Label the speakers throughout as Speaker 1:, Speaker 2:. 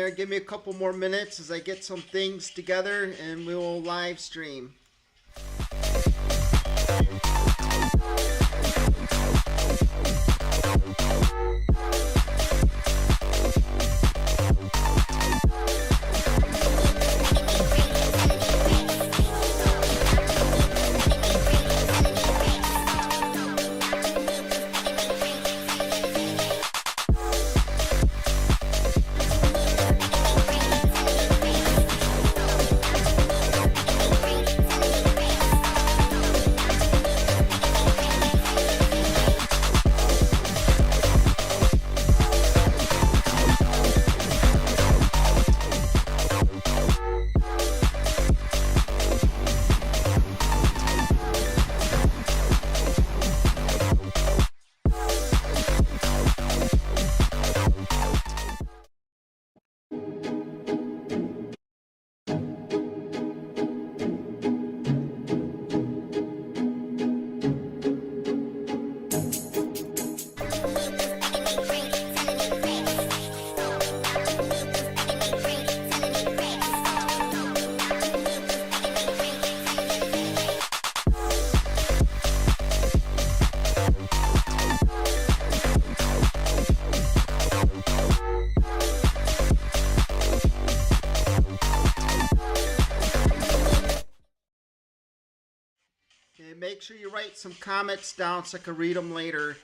Speaker 1: there. Give me a couple more minutes as I get some things together and we will live stream. Make sure you write some comments down so I can read them later.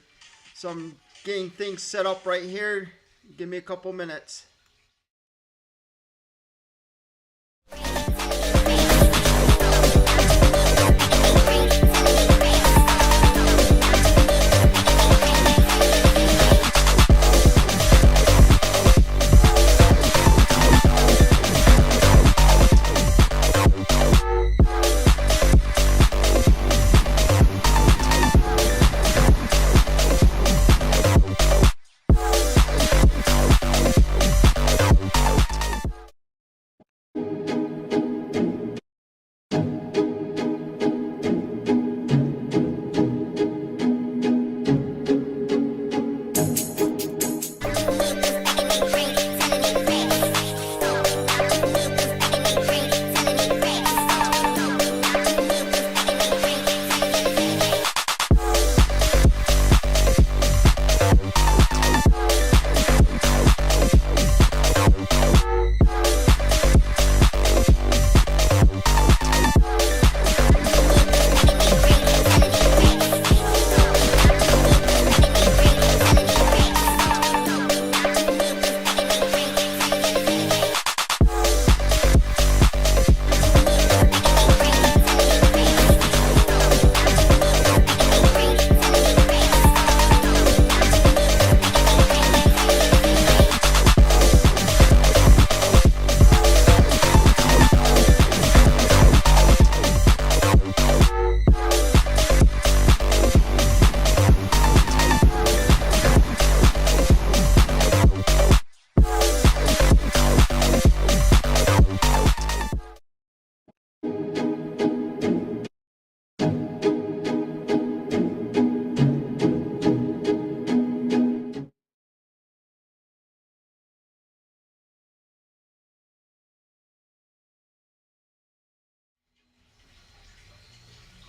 Speaker 1: So I'm getting things set up right here. Give me a couple minutes.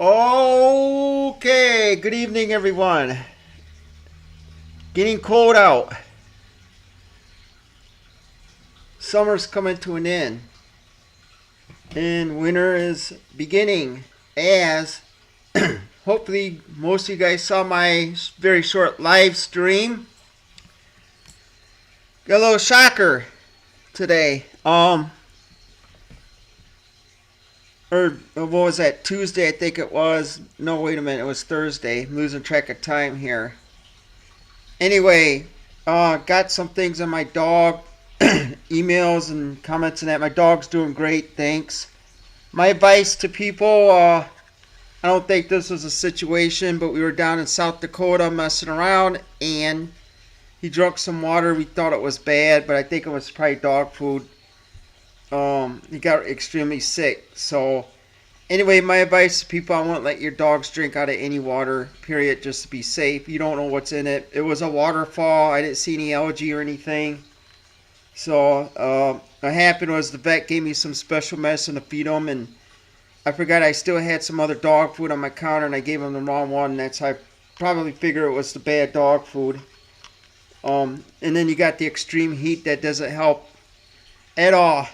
Speaker 1: Okay, good evening everyone. Getting cold out. Summer's coming to an end. And winter is beginning as hopefully most of you guys saw my very short live stream. Got a little shocker today. Or what was that, Tuesday I think it was. No, wait a minute, it was Thursday. I'm losing track of time here. Anyway, got some things on my dog, emails and comments and that. My dog's doing great, thanks. My advice to people, I don't think this was a situation, but we were down in South Dakota messing around and he drank some water. We thought it was bad, but I think it was probably dog food. He got extremely sick. So anyway, my advice to people, I won't let your dogs drink out of any water, period, just to be safe. You don't know what's in it. It was a waterfall. I didn't see any algae or anything. So what happened was the vet gave me some special medicine to feed them, and I forgot I still had some other dog food on my counter, and I gave them the wrong one. And that's how I probably figure it was the bad dog food. And then you got the extreme heat that doesn't help at all.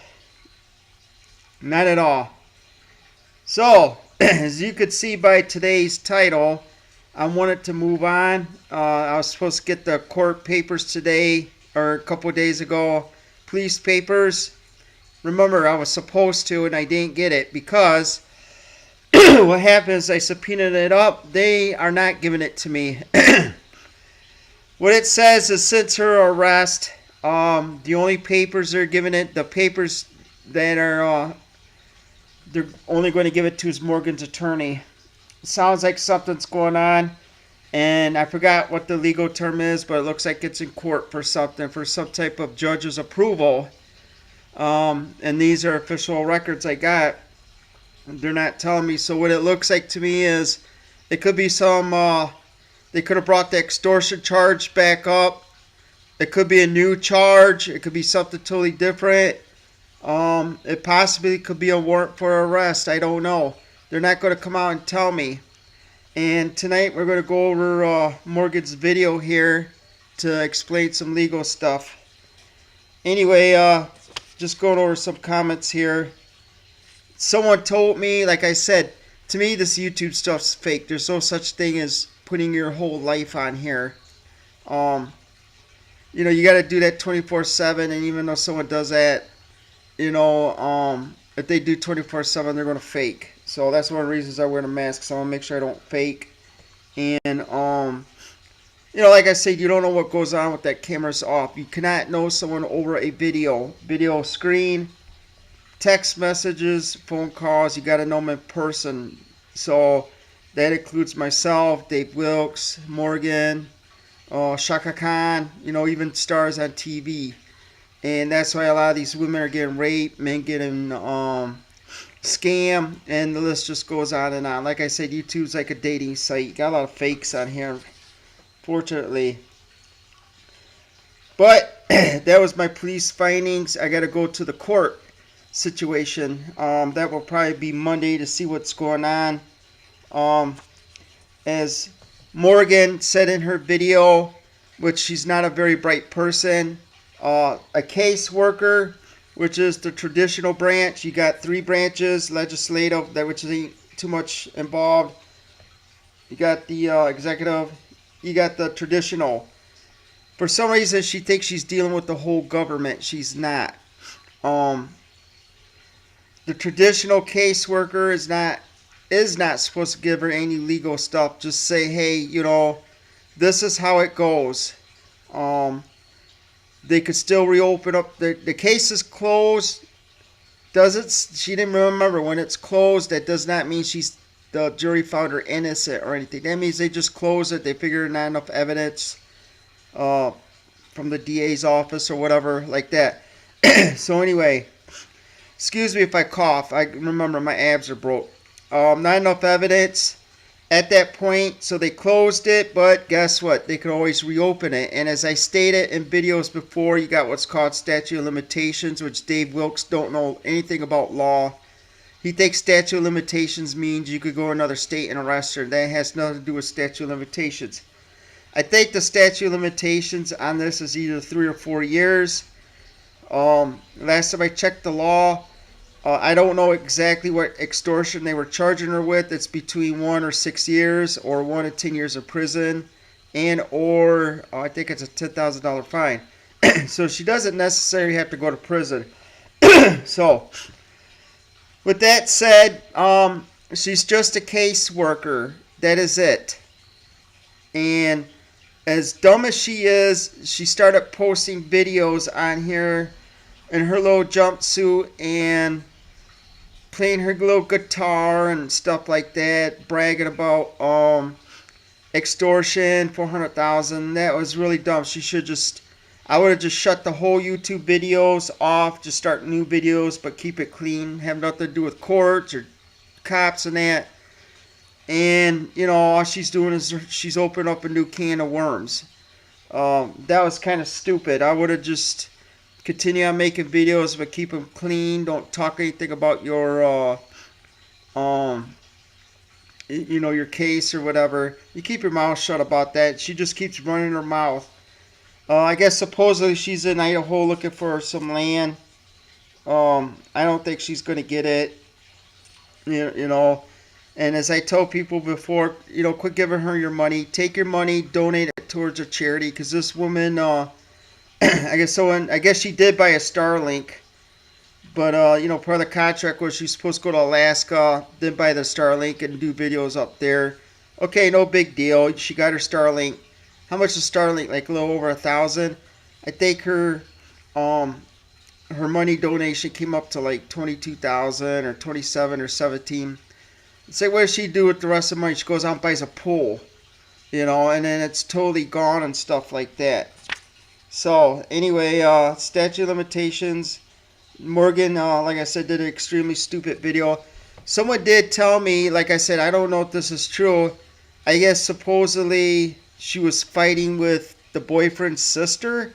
Speaker 1: Not at all. So, as you could see by today's title, I wanted to move on. I was supposed to get the court papers today, or a couple of days ago. Police papers. Remember, I was supposed to, and I didn't get it because what happened is I subpoenaed it up. They are not giving it to me. What it says is since her arrest, the only papers they're giving it, the papers that are they're only going to give it to is Morgan's attorney. Sounds like something's going on, and I forgot what the legal term is, but it looks like it's in court for something, for some type of judge's approval. And these are official records I got. They're not telling me. So what it looks like to me is it could be some, they could have brought the extortion charge back up. It could be a new charge. It could be something totally different. It possibly could be a warrant for arrest. I don't know. They're not going to come out and tell me. And tonight we're going to go over Morgan's video here to explain some legal stuff. Anyway, just going over some comments here. Someone told me, like I said, to me this YouTube stuff's fake. There's no such thing as putting your whole life on here. You know, you got to do that 24/7, and even though someone does that, you know, if they do 24/7, they're going to fake. So that's one of the reasons I wear the mask, so I want to make sure I don't fake. And, you know, like I said, you don't know what goes on with that camera's off. You cannot know someone over a video screen, text messages, phone calls. You got to know them in person. So that includes myself, Dave Wilkes, Morgan, Shaka Khan, you know, even stars on TV. And that's why a lot of these women are getting raped, men getting scammed, and the list just goes on and on. Like I said, YouTube's like a dating site. You got a lot of fakes on here, fortunately. But that was my police findings. I got to go to the court situation. That will probably be Monday to see what's going on. As Morgan said in her video, which she's not a very bright person, a caseworker, which is the traditional branch. You got three branches: legislative, that which ain't too much involved. You got the executive. You got the traditional. For some reason, she thinks she's dealing with the whole government. She's not. The traditional caseworker is not supposed to give her any legal stuff. Just say, hey, you know, this is how it goes. They could still reopen up. The case is closed. She didn't remember when it's closed. That does not mean the jury found her innocent or anything. That means they just closed it. They figured not enough evidence from the DA's office or whatever like that. So anyway, excuse me if I cough. I remember my abs are broke. Not enough evidence at that point, so they closed it, but guess what? They could always reopen it. And as I stated in videos before, you got what's called statute of limitations, which Dave Wilkes don't know anything about law. He thinks statute of limitations means you could go to another state and arrest her. That has nothing to do with statute of limitations. I think the statute of limitations on this is either 3 or 4 years. Last time I checked the law, I don't know exactly what extortion they were charging her with. It's between 1 or 6 years, or 1 to 10 years of prison, or I think it's a $10,000 fine. So she doesn't necessarily have to go to prison. So, with that said, she's just a caseworker. That is it. And as dumb as she is, she started posting videos on here in her little jumpsuit and playing her little guitar and stuff like that, bragging about extortion, 400,000. That was really dumb. I would have just shut the whole YouTube videos off, just start new videos, but keep it clean, have nothing to do with courts or cops and that. And, you know, all she's doing is she's opening up a new can of worms. That was kind of stupid. I would have just continue on making videos, but keep them clean. Don't talk anything about your your case or whatever. You keep your mouth shut about that. She just keeps running her mouth. I guess supposedly she's in Idaho looking for some land. I don't think she's gonna get it. You know. And as I told people before, quit giving her your money. Take your money, donate it towards a charity. Because this woman, I guess I guess she did buy a Starlink. But, part of the contract was she's supposed to go to Alaska, then buy the Starlink and do videos up there. Okay, no big deal. She got her Starlink. How much is Starlink? Like a little over $1,000. I think her money donation came up to like $22,000 or $27,000 or $17,000. Say, what does she do with the rest of the money? She goes out and buys a pool, and then it's totally gone and stuff like that. So, anyway, statute of limitations. Morgan, like I said, did an extremely stupid video. Someone did tell me, like I said, I don't know if this is true. I guess supposedly she was fighting with the boyfriend's sister.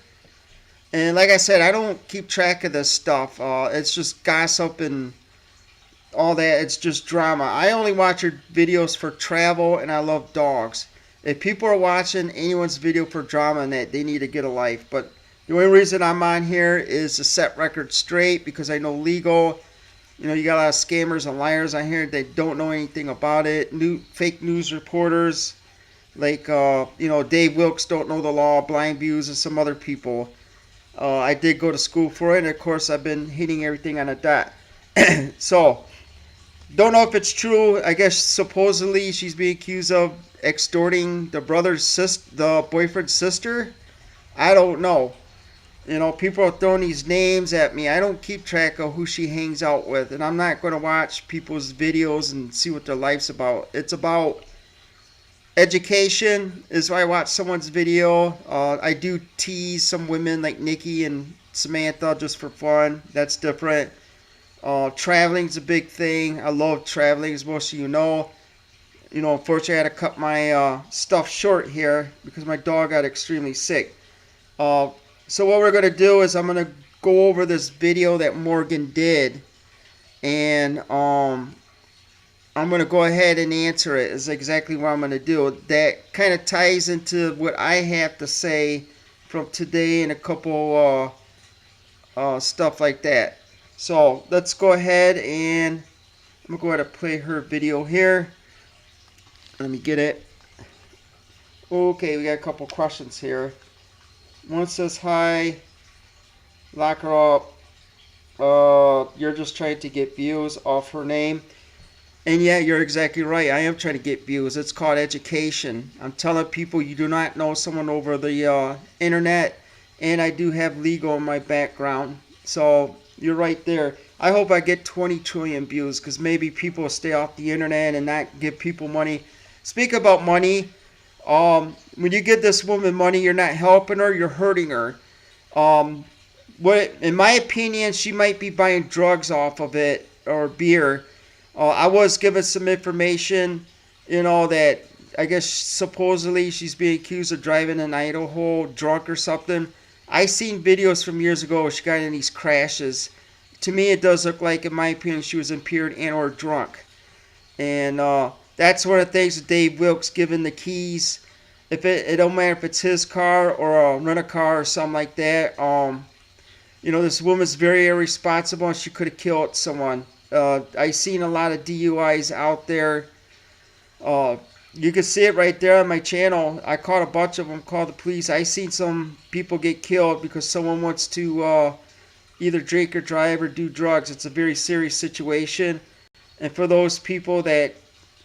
Speaker 1: And like I said, I don't keep track of this stuff. It's just gossip and all that. It's just drama. I only watch her videos for travel, and I love dogs. If people are watching anyone's video for drama and that, they need to get a life. But the only reason I'm on here is to set records straight, because I know legal. You got a lot of scammers and liars on here that don't know anything about it. Fake news reporters like Dave Wilkes don't know the law, Blind Views, and some other people. I did go to school for it, and of course I've been hitting everything on a dot. So, don't know if it's true. I guess supposedly she's being accused of extorting the boyfriend's sister. I don't know. People are throwing these names at me. I don't keep track of who she hangs out with, and I'm not going to watch people's videos and see what their life's about. It's about education. Is why I watch someone's video. I do tease some women like Nikki and Samantha just for fun. That's different. Traveling's a big thing. I love traveling, as most of you know. Unfortunately, I had to cut my stuff short here because my dog got extremely sick. So what we're going to do is I'm going to go over this video that Morgan did. And I'm going to go ahead and answer it. Is exactly what I'm going to do. That kind of ties into what I have to say from today and a couple stuff like that. So let's go ahead and I'm going to go ahead and play her video here. Let me get it. Okay, we got a couple questions here. One says, hi, lock her up. You're just trying to get views off her name. And yeah, you're exactly right. I am trying to get views. It's called education. I'm telling people you do not know someone over the internet. And I do have legal in my background. So you're right there. I hope I get 20 trillion views, because maybe people will stay off the internet and not give people money. Speak about money. When you give this woman money, you're not helping her, you're hurting her. In my opinion, she might be buying drugs off of it, or beer. I was given some information, that I guess supposedly she's being accused of driving in Idaho drunk or something. I seen videos from years ago where she got in these crashes. To me, it does look like, in my opinion, she was impaired and or drunk. And that's one of the things that Dave Wilkes giving the keys. It don't matter if it's his car or a rent-a-car or something like that. This woman's very irresponsible, and she could have killed someone. I seen a lot of DUIs out there. You can see it right there on my channel. I caught a bunch of them, called the police. I seen some people get killed because someone wants to either drink or drive or do drugs. It's a very serious situation. And for those people that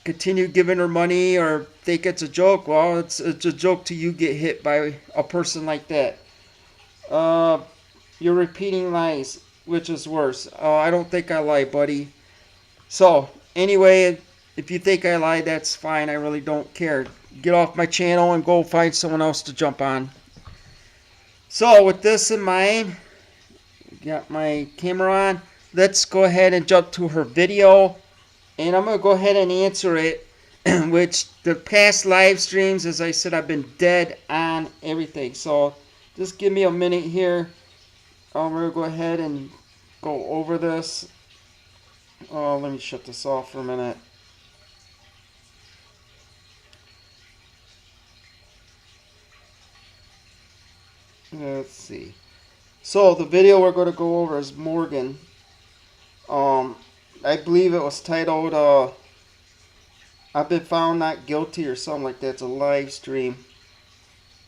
Speaker 1: continue giving her money or think it's a joke, well, it's a joke till you get hit by a person like that. You're repeating lies, which is worse. I don't think I lie, buddy. So, anyway, if you think I lie, that's fine. I really don't care. Get off my channel and go find someone else to jump on. So, with this in mind, got my camera on. Let's go ahead and jump to her video. And I'm going to go ahead and answer it. Which, the past live streams, as I said, I've been dead on everything. So, just give me a minute here. I'm going to go ahead and go over this. Let me shut this off for a minute. Let's see. So the video we're going to go over is Morgan. I believe it was titled I've been found not guilty or something like that. It's a live stream.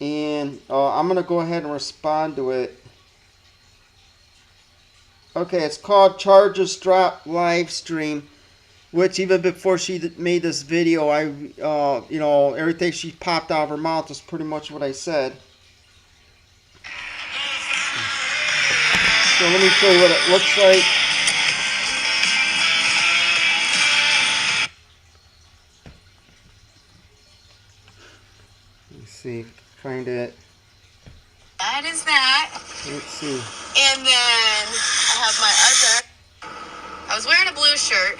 Speaker 1: And I'm going to go ahead and respond to it. Okay, it's called Charges Drop Live Stream. Which even before she made this video, everything she popped out of her mouth was pretty much what I said. So let me show you what it looks like. Let's see, find it.
Speaker 2: That is that.
Speaker 1: Let's see.
Speaker 2: And then I have my other. I was wearing a blue shirt.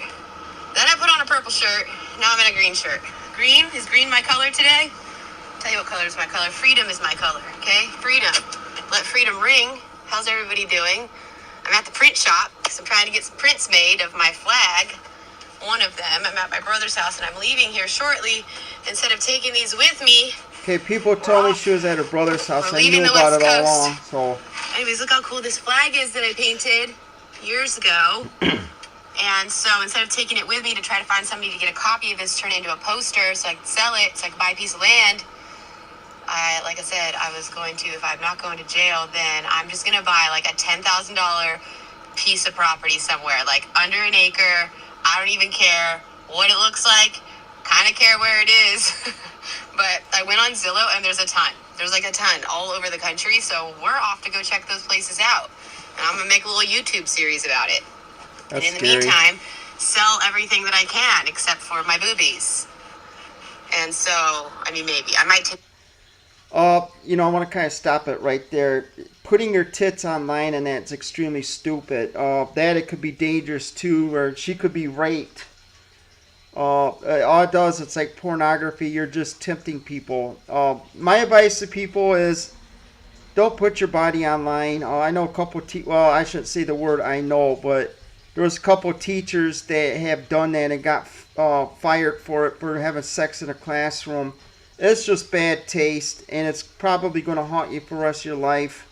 Speaker 2: Then I put on a purple shirt. Now I'm in a green shirt. Green? Is green my color today? Tell you what color is my color. Freedom is my color, okay? Freedom. Let freedom ring. How's everybody doing? I'm at the print shop because I'm trying to get some prints made of my flag. One of them. I'm at my brother's house and I'm leaving here shortly. Instead of taking these with me.
Speaker 1: Okay, people told me she was at her brother's house. I knew about it all along. So.
Speaker 2: Anyways, look how cool this flag is that I painted years ago. And so instead of taking it with me to try to find somebody to get a copy of this, turn it into a poster so I could sell it, so I could buy a piece of land, like I said, I was going to, if I'm not going to jail, then I'm just going to buy like a $10,000 piece of property somewhere, like under an acre. I don't even care what it looks like, kind of care where it is. But I went on Zillow and there's a ton. There's like a ton all over the country, so we're off to go check those places out. And I'm going to make a little YouTube series about it.
Speaker 1: That's
Speaker 2: and in the
Speaker 1: scary.
Speaker 2: meantime, sell everything that I can except for my boobies. And so, I mean, maybe I might take.
Speaker 1: I want to kind of stop it right there. Putting your tits online and that's extremely stupid. That it could be dangerous too, or she could be raped. All it does, it's like pornography. You're just tempting people. My advice to people is don't put your body online. I know a couple. Well, I shouldn't say the word I know, but there was a couple teachers that have done that and got fired for it for having sex in a classroom. It's just bad taste, and it's probably going to haunt you for the rest of your life.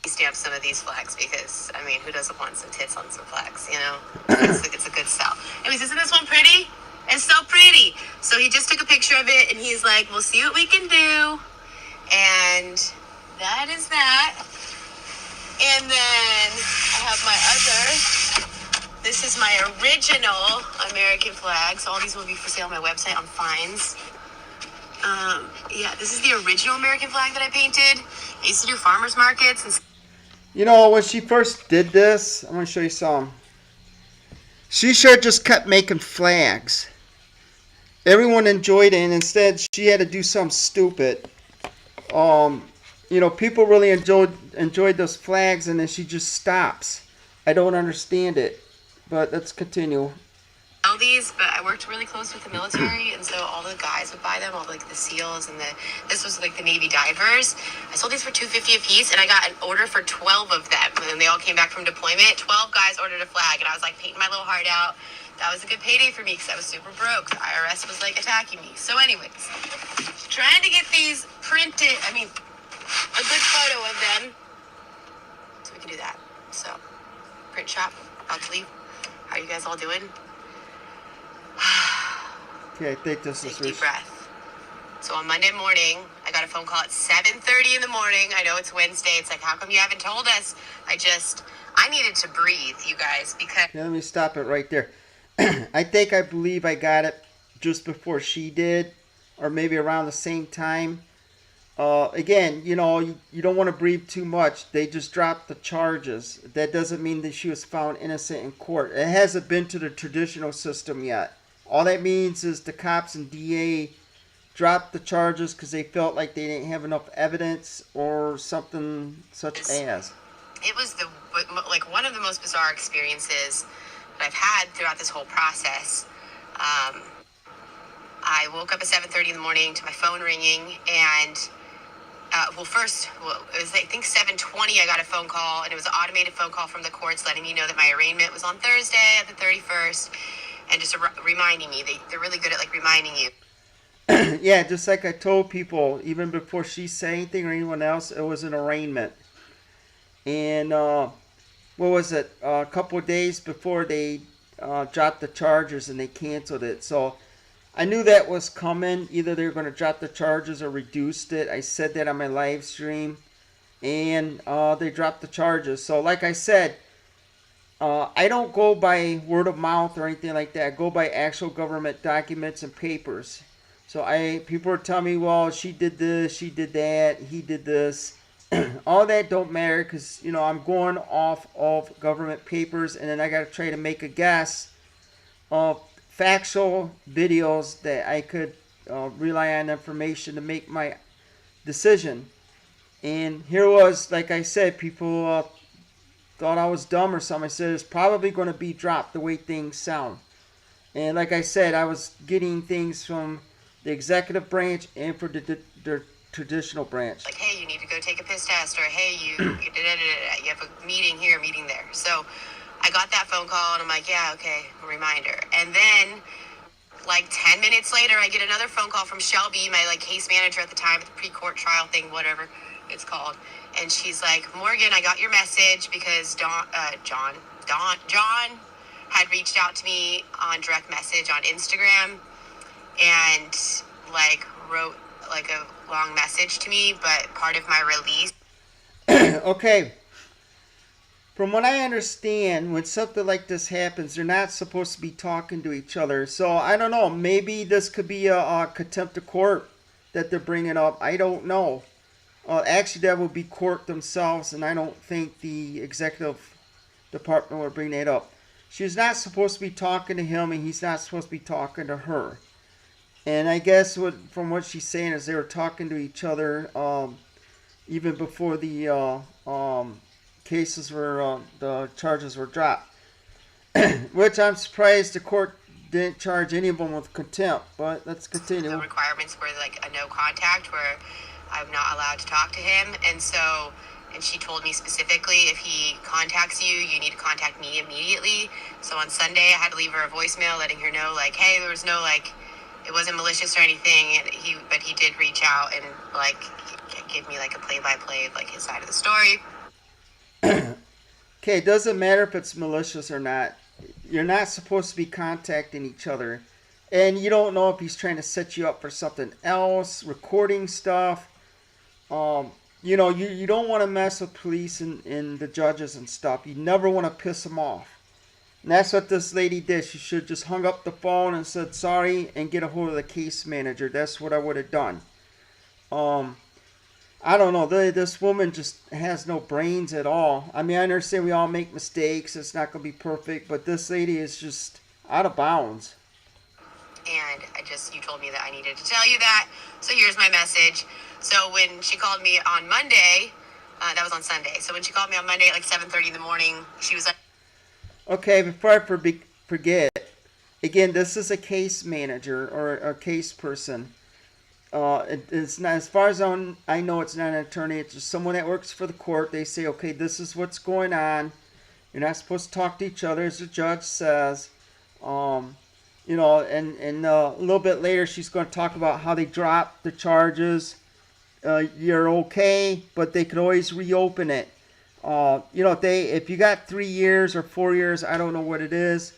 Speaker 2: Stamp some of these flags because, I mean, who doesn't want some tits on some flags, you know? It's a good sell. Anyways, isn't this one pretty? It's so pretty. So he just took a picture of it, and he's like, we'll see what we can do. And that is that. And then I have my other. This is my original American flag. So all these will be for sale on my website on Finds. Yeah, this is the original American flag that I painted. I used to do farmers markets. And
Speaker 1: when she first did this, I'm going to show you some. She sure just kept making flags. Everyone enjoyed it, and instead she had to do something stupid. People really enjoyed those flags, and then she just stops. I don't understand it, but let's continue.
Speaker 2: All these, but I worked really close with the military, and so all the guys would buy them, all like the SEALs and this was like the Navy divers. I sold these for $250 a piece, and I got an order for 12 of them, and they all came back from deployment. 12 guys ordered a flag, and I was like painting my little heart out. That was a good payday for me because I was super broke. The IRS was like attacking me. So anyways, trying to get these printed, a good photo of them, so we can do that. So, print shop, about to leave. How are you guys all doing?
Speaker 1: Okay, I think this is
Speaker 2: Take a deep breath. So on Monday morning, I got a phone call at 7:30 in the morning. I know it's Wednesday. It's like, how come you haven't told us? I needed to breathe, you guys, because...
Speaker 1: Okay, let me stop it right there. I believe I got it just before she did, or maybe around the same time. Again, you don't want to breathe too much. They just dropped the charges. That doesn't mean that she was found innocent in court. It hasn't been to the traditional system yet. All that means is the cops and DA dropped the charges because they felt like they didn't have enough evidence or something such as.
Speaker 2: It was one of the most bizarre experiences that I've had throughout this whole process. I woke up at 7:30 in the morning to my phone ringing, and It was I think 7:20. I got a phone call, and it was an automated phone call from the courts letting me know that my arraignment was on Thursday at the 31st, and just reminding me. They're really good at like reminding you.
Speaker 1: Yeah, just like I told people, even before she said anything or anyone else, it was an arraignment. And what was it? A couple of days before they dropped the charges and they canceled it. So I knew that was coming. Either they were going to drop the charges or reduced it. I said that on my live stream, and they dropped the charges. So like I said, I don't go by word of mouth or anything like that. I go by actual government documents and papers. So people are telling me, well, she did this, she did that, he did this. All that don't matter because I'm going off of government papers, and then I got to try to make a guess of factual videos that I could rely on information to make my decision. And here was, like I said, people thought I was dumb or something. I said it's probably going to be dropped the way things sound. And like I said, I was getting things from the executive branch and for the traditional branch.
Speaker 2: Like, hey, you need to go take a piss test, or hey, you have a meeting here, meeting there. So I got that phone call, and I'm like, yeah, okay, a reminder. And then like 10 minutes later, I get another phone call from Shelby, my like case manager at the time, the pre-court trial thing, whatever it's called. And she's like, Morgan, I got your message because John had reached out to me on direct message on Instagram and like wrote like a long message to me, but part of my release.
Speaker 1: Okay. From what I understand, when something like this happens, they're not supposed to be talking to each other. So I don't know. Maybe this could be a contempt of court that they're bringing up. I don't know. Actually, that would be court themselves, and I don't think the executive department would bring that up. She's not supposed to be talking to him, and he's not supposed to be talking to her. And I guess from what she's saying is they were talking to each other even before the cases were, the charges were dropped. Which I'm surprised the court didn't charge any of them with contempt. But let's continue.
Speaker 2: The requirements were like a no contact, where I'm not allowed to talk to him, and she told me specifically, if he contacts you, you need to contact me immediately. So on Sunday, I had to leave her a voicemail letting her know, like, hey, there was no like, it wasn't malicious or anything, but he did reach out and like give me like a play-by-play of like his side of the story.
Speaker 1: Okay, it doesn't matter if it's malicious or not. You're not supposed to be contacting each other. And you don't know if he's trying to set you up for something else, recording stuff. You don't want to mess with police and the judges and stuff. You never want to piss them off. And that's what this lady did. She should have just hung up the phone and said sorry and get a hold of the case manager. That's what I would have done. I don't know. This woman just has no brains at all. I mean, I understand we all make mistakes. It's not going to be perfect. But this lady is just out of bounds.
Speaker 2: And you told me that I needed to tell you that. So here's my message. So when she called me on Monday, that was on Sunday. So when she called me on Monday at like 7:30 in the morning, she was like,
Speaker 1: okay, before I forget, again, this is a case manager or a case person. It's not, as far as I know, it's not an attorney. It's just someone that works for the court. They say, okay, this is what's going on. You're not supposed to talk to each other, as the judge says. And a little bit later, she's going to talk about how they dropped the charges. You're okay, but they could always reopen it. If you got 3 years or 4 years, I don't know what it is,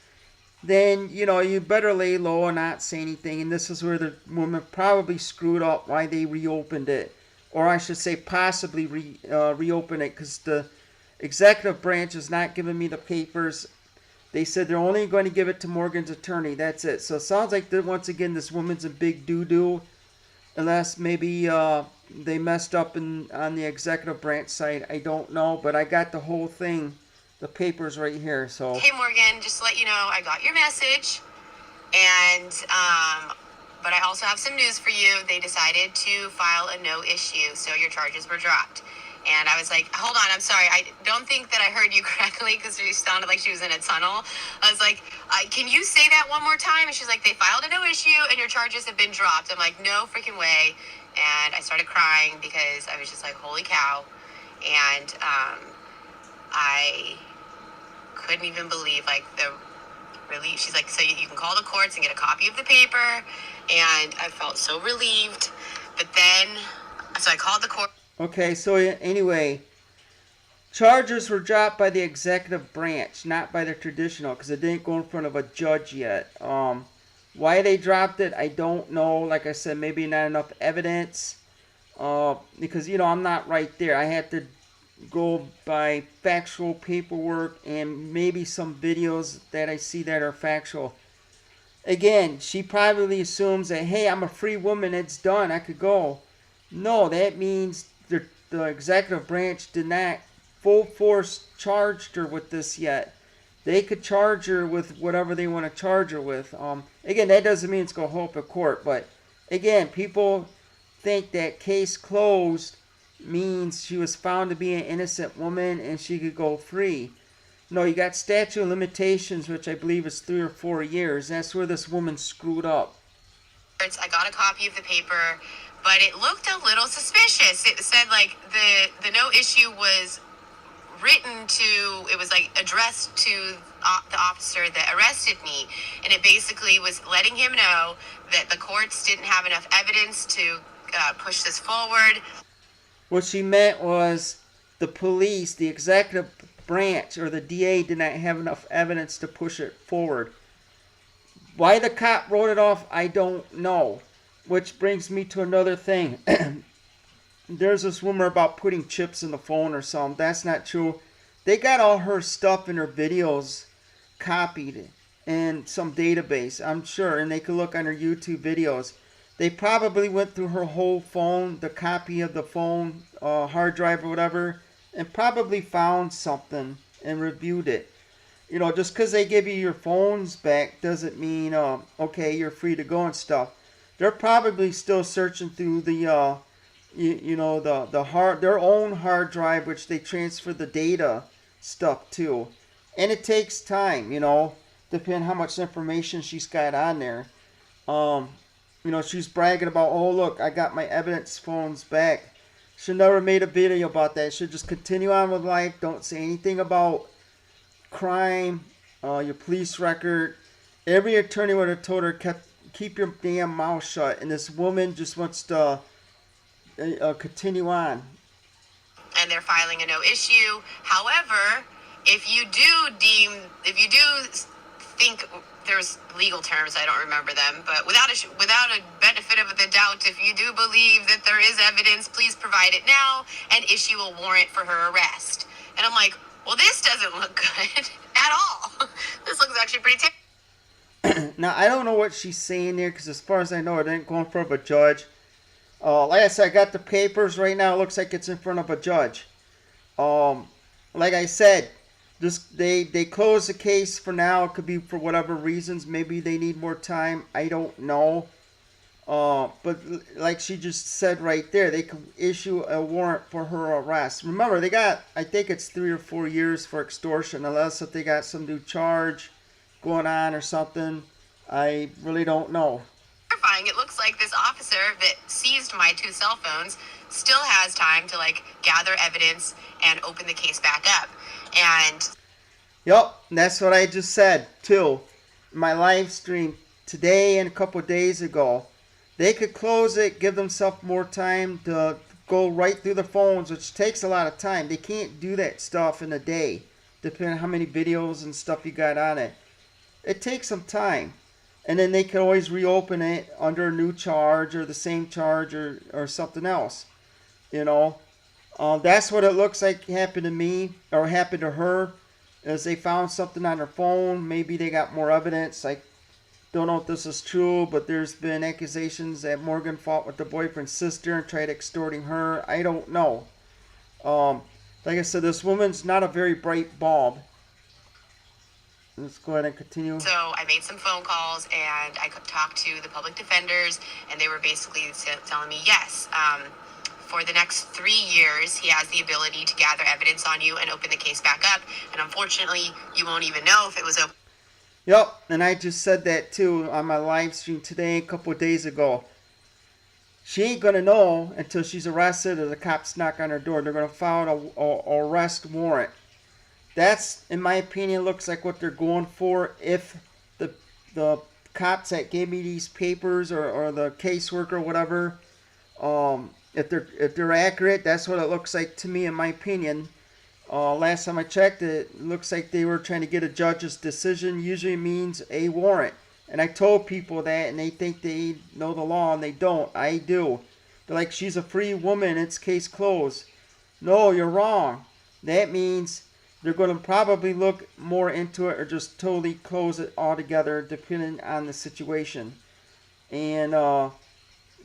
Speaker 1: then you better lay low and not say anything. And this is where the woman probably screwed up why they reopened it, or I should say possibly reopen it, because the executive branch is not giving me the papers. They said they're only going to give it to Morgan's attorney. That's it. So it sounds like that once again this woman's a big doo-doo, unless maybe they messed up on the executive branch side. I don't know, but I got the whole thing, the papers right here. So
Speaker 2: hey Morgan, just to let you know, I got your message, and but I also have some news for you. They decided to file a no issue, so your charges were dropped. And I was like, hold on, I'm sorry. I don't think that I heard you correctly because she sounded like she was in a tunnel. I was like, can you say that one more time? And she's like, they filed a no issue and your charges have been dropped. I'm like, no freaking way. And I started crying because I was just like, holy cow. And I couldn't even believe like the relief. She's like, so you can call the courts and get a copy of the paper. And I felt so relieved. But then, so I called the court.
Speaker 1: Okay, so anyway, charges were dropped by the executive branch, not by the traditional, because it didn't go in front of a judge yet. Why they dropped it, I don't know. Like I said, maybe not enough evidence. Because, I'm not right there. I had to go by factual paperwork and maybe some videos that I see that are factual. Again, she probably assumes that, hey, I'm a free woman, it's done, I could go. No, that means the executive branch did not full force charged her with this yet. They could charge her with whatever they want to charge her with. Again, that doesn't mean it's going to hold up a court, but again, people think that case closed means she was found to be an innocent woman and she could go free. No, you got statute of limitations, which I believe is 3 or 4 years. That's where this woman screwed up.
Speaker 2: I got a copy of the paper, but it looked a little suspicious. It said like the no issue was written to, it was like addressed to the officer that arrested me, and it basically was letting him know that the courts didn't have enough evidence to push this forward.
Speaker 1: What she meant was the police, the executive branch, or the DA did not have enough evidence to push it forward. Why the cop wrote it off, I don't know. Which brings me to another thing. There's this rumor about putting chips in the phone or something. That's not true. They got all her stuff and her videos copied in some database, I'm sure, and they could look on her YouTube videos. They probably went through her whole phone, the copy of the phone, hard drive or whatever, and probably found something and reviewed it. Just because they give you your phones back doesn't mean, okay, you're free to go and stuff. They're probably still searching through the, their own hard drive, which they transfer the data stuff to. And it takes time, depending how much information she's got on there. She's bragging about, oh, look, I got my evidence phones back. She never made a video about that. She'll just continue on with life. Don't say anything about crime, your police record. Every attorney would have told her, keep your damn mouth shut. And this woman just wants to continue on.
Speaker 2: And they're filing a no issue. However, if you do think there's legal terms, I don't remember them, but without a benefit of the doubt, if you do believe that there is evidence, please provide it now and issue a warrant for her arrest. And I'm like, well, this doesn't look good at all. This looks actually pretty terrible.
Speaker 1: Now, I don't know what she's saying there, because as far as I know, it didn't go in front of a judge. Like I said, I got the papers right now. It looks like it's in front of a judge. Like I said, they closed the case for now. It could be for whatever reasons. Maybe they need more time. I don't know. But like she just said right there, they could issue a warrant for her arrest. Remember, they got, I think it's 3 or 4 years for extortion, unless if they got some new charge going on or something. I really don't know.
Speaker 2: It looks like this officer that seized my 2 cell phones still has time to gather evidence and open the case back up. And
Speaker 1: yep, that's what I just said too. My live stream today and a couple of days ago. They could close it, give themselves more time to go right through the phones, which takes a lot of time. They can't do that stuff in a day, depending on how many videos and stuff you got on it. It takes some time. And then they can always reopen it under a new charge or the same charge or something else. That's what it looks like happened to me or happened to her. As they found something on her phone. Maybe they got more evidence. I don't know if this is true, but there's been accusations that Morgan fought with the boyfriend's sister and tried extorting her. I don't know. Like I said, this woman's not a very bright bulb. Let's go ahead and continue.
Speaker 2: So I made some phone calls and I talked to the public defenders, and they were basically telling me, yes, for the next 3 years, he has the ability to gather evidence on you and open the case back up. And unfortunately, you won't even know if it was open.
Speaker 1: Yep, and I just said that too on my live stream today, a couple of days ago. She ain't going to know until she's arrested or the cops knock on her door. They're going to file an arrest warrant. That's, in my opinion, looks like what they're going for. If the cops that gave me these papers or the caseworker or whatever, if they're accurate, that's what it looks like to me, in my opinion. Last time I checked, it looks like they were trying to get a judge's decision. Usually means a warrant. And I told people that, and they think they know the law, and they don't. I do. They're like, she's a free woman, it's case closed. No, you're wrong. That means they're going to probably look more into it or just totally close it altogether, depending on the situation. And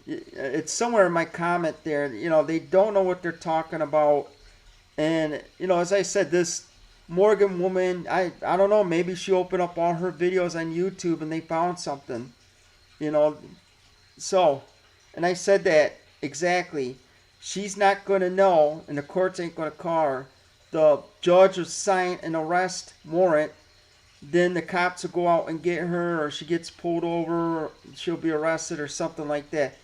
Speaker 1: it's somewhere in my comment there. They don't know what they're talking about. And, as I said, this Morgan woman, I don't know, maybe she opened up all her videos on YouTube and they found something. So, and I said that exactly. She's not going to know, and the courts ain't going to call her. The judge will sign an arrest warrant. Then the cops will go out and get her, or she gets pulled over, or she'll be arrested or something like that.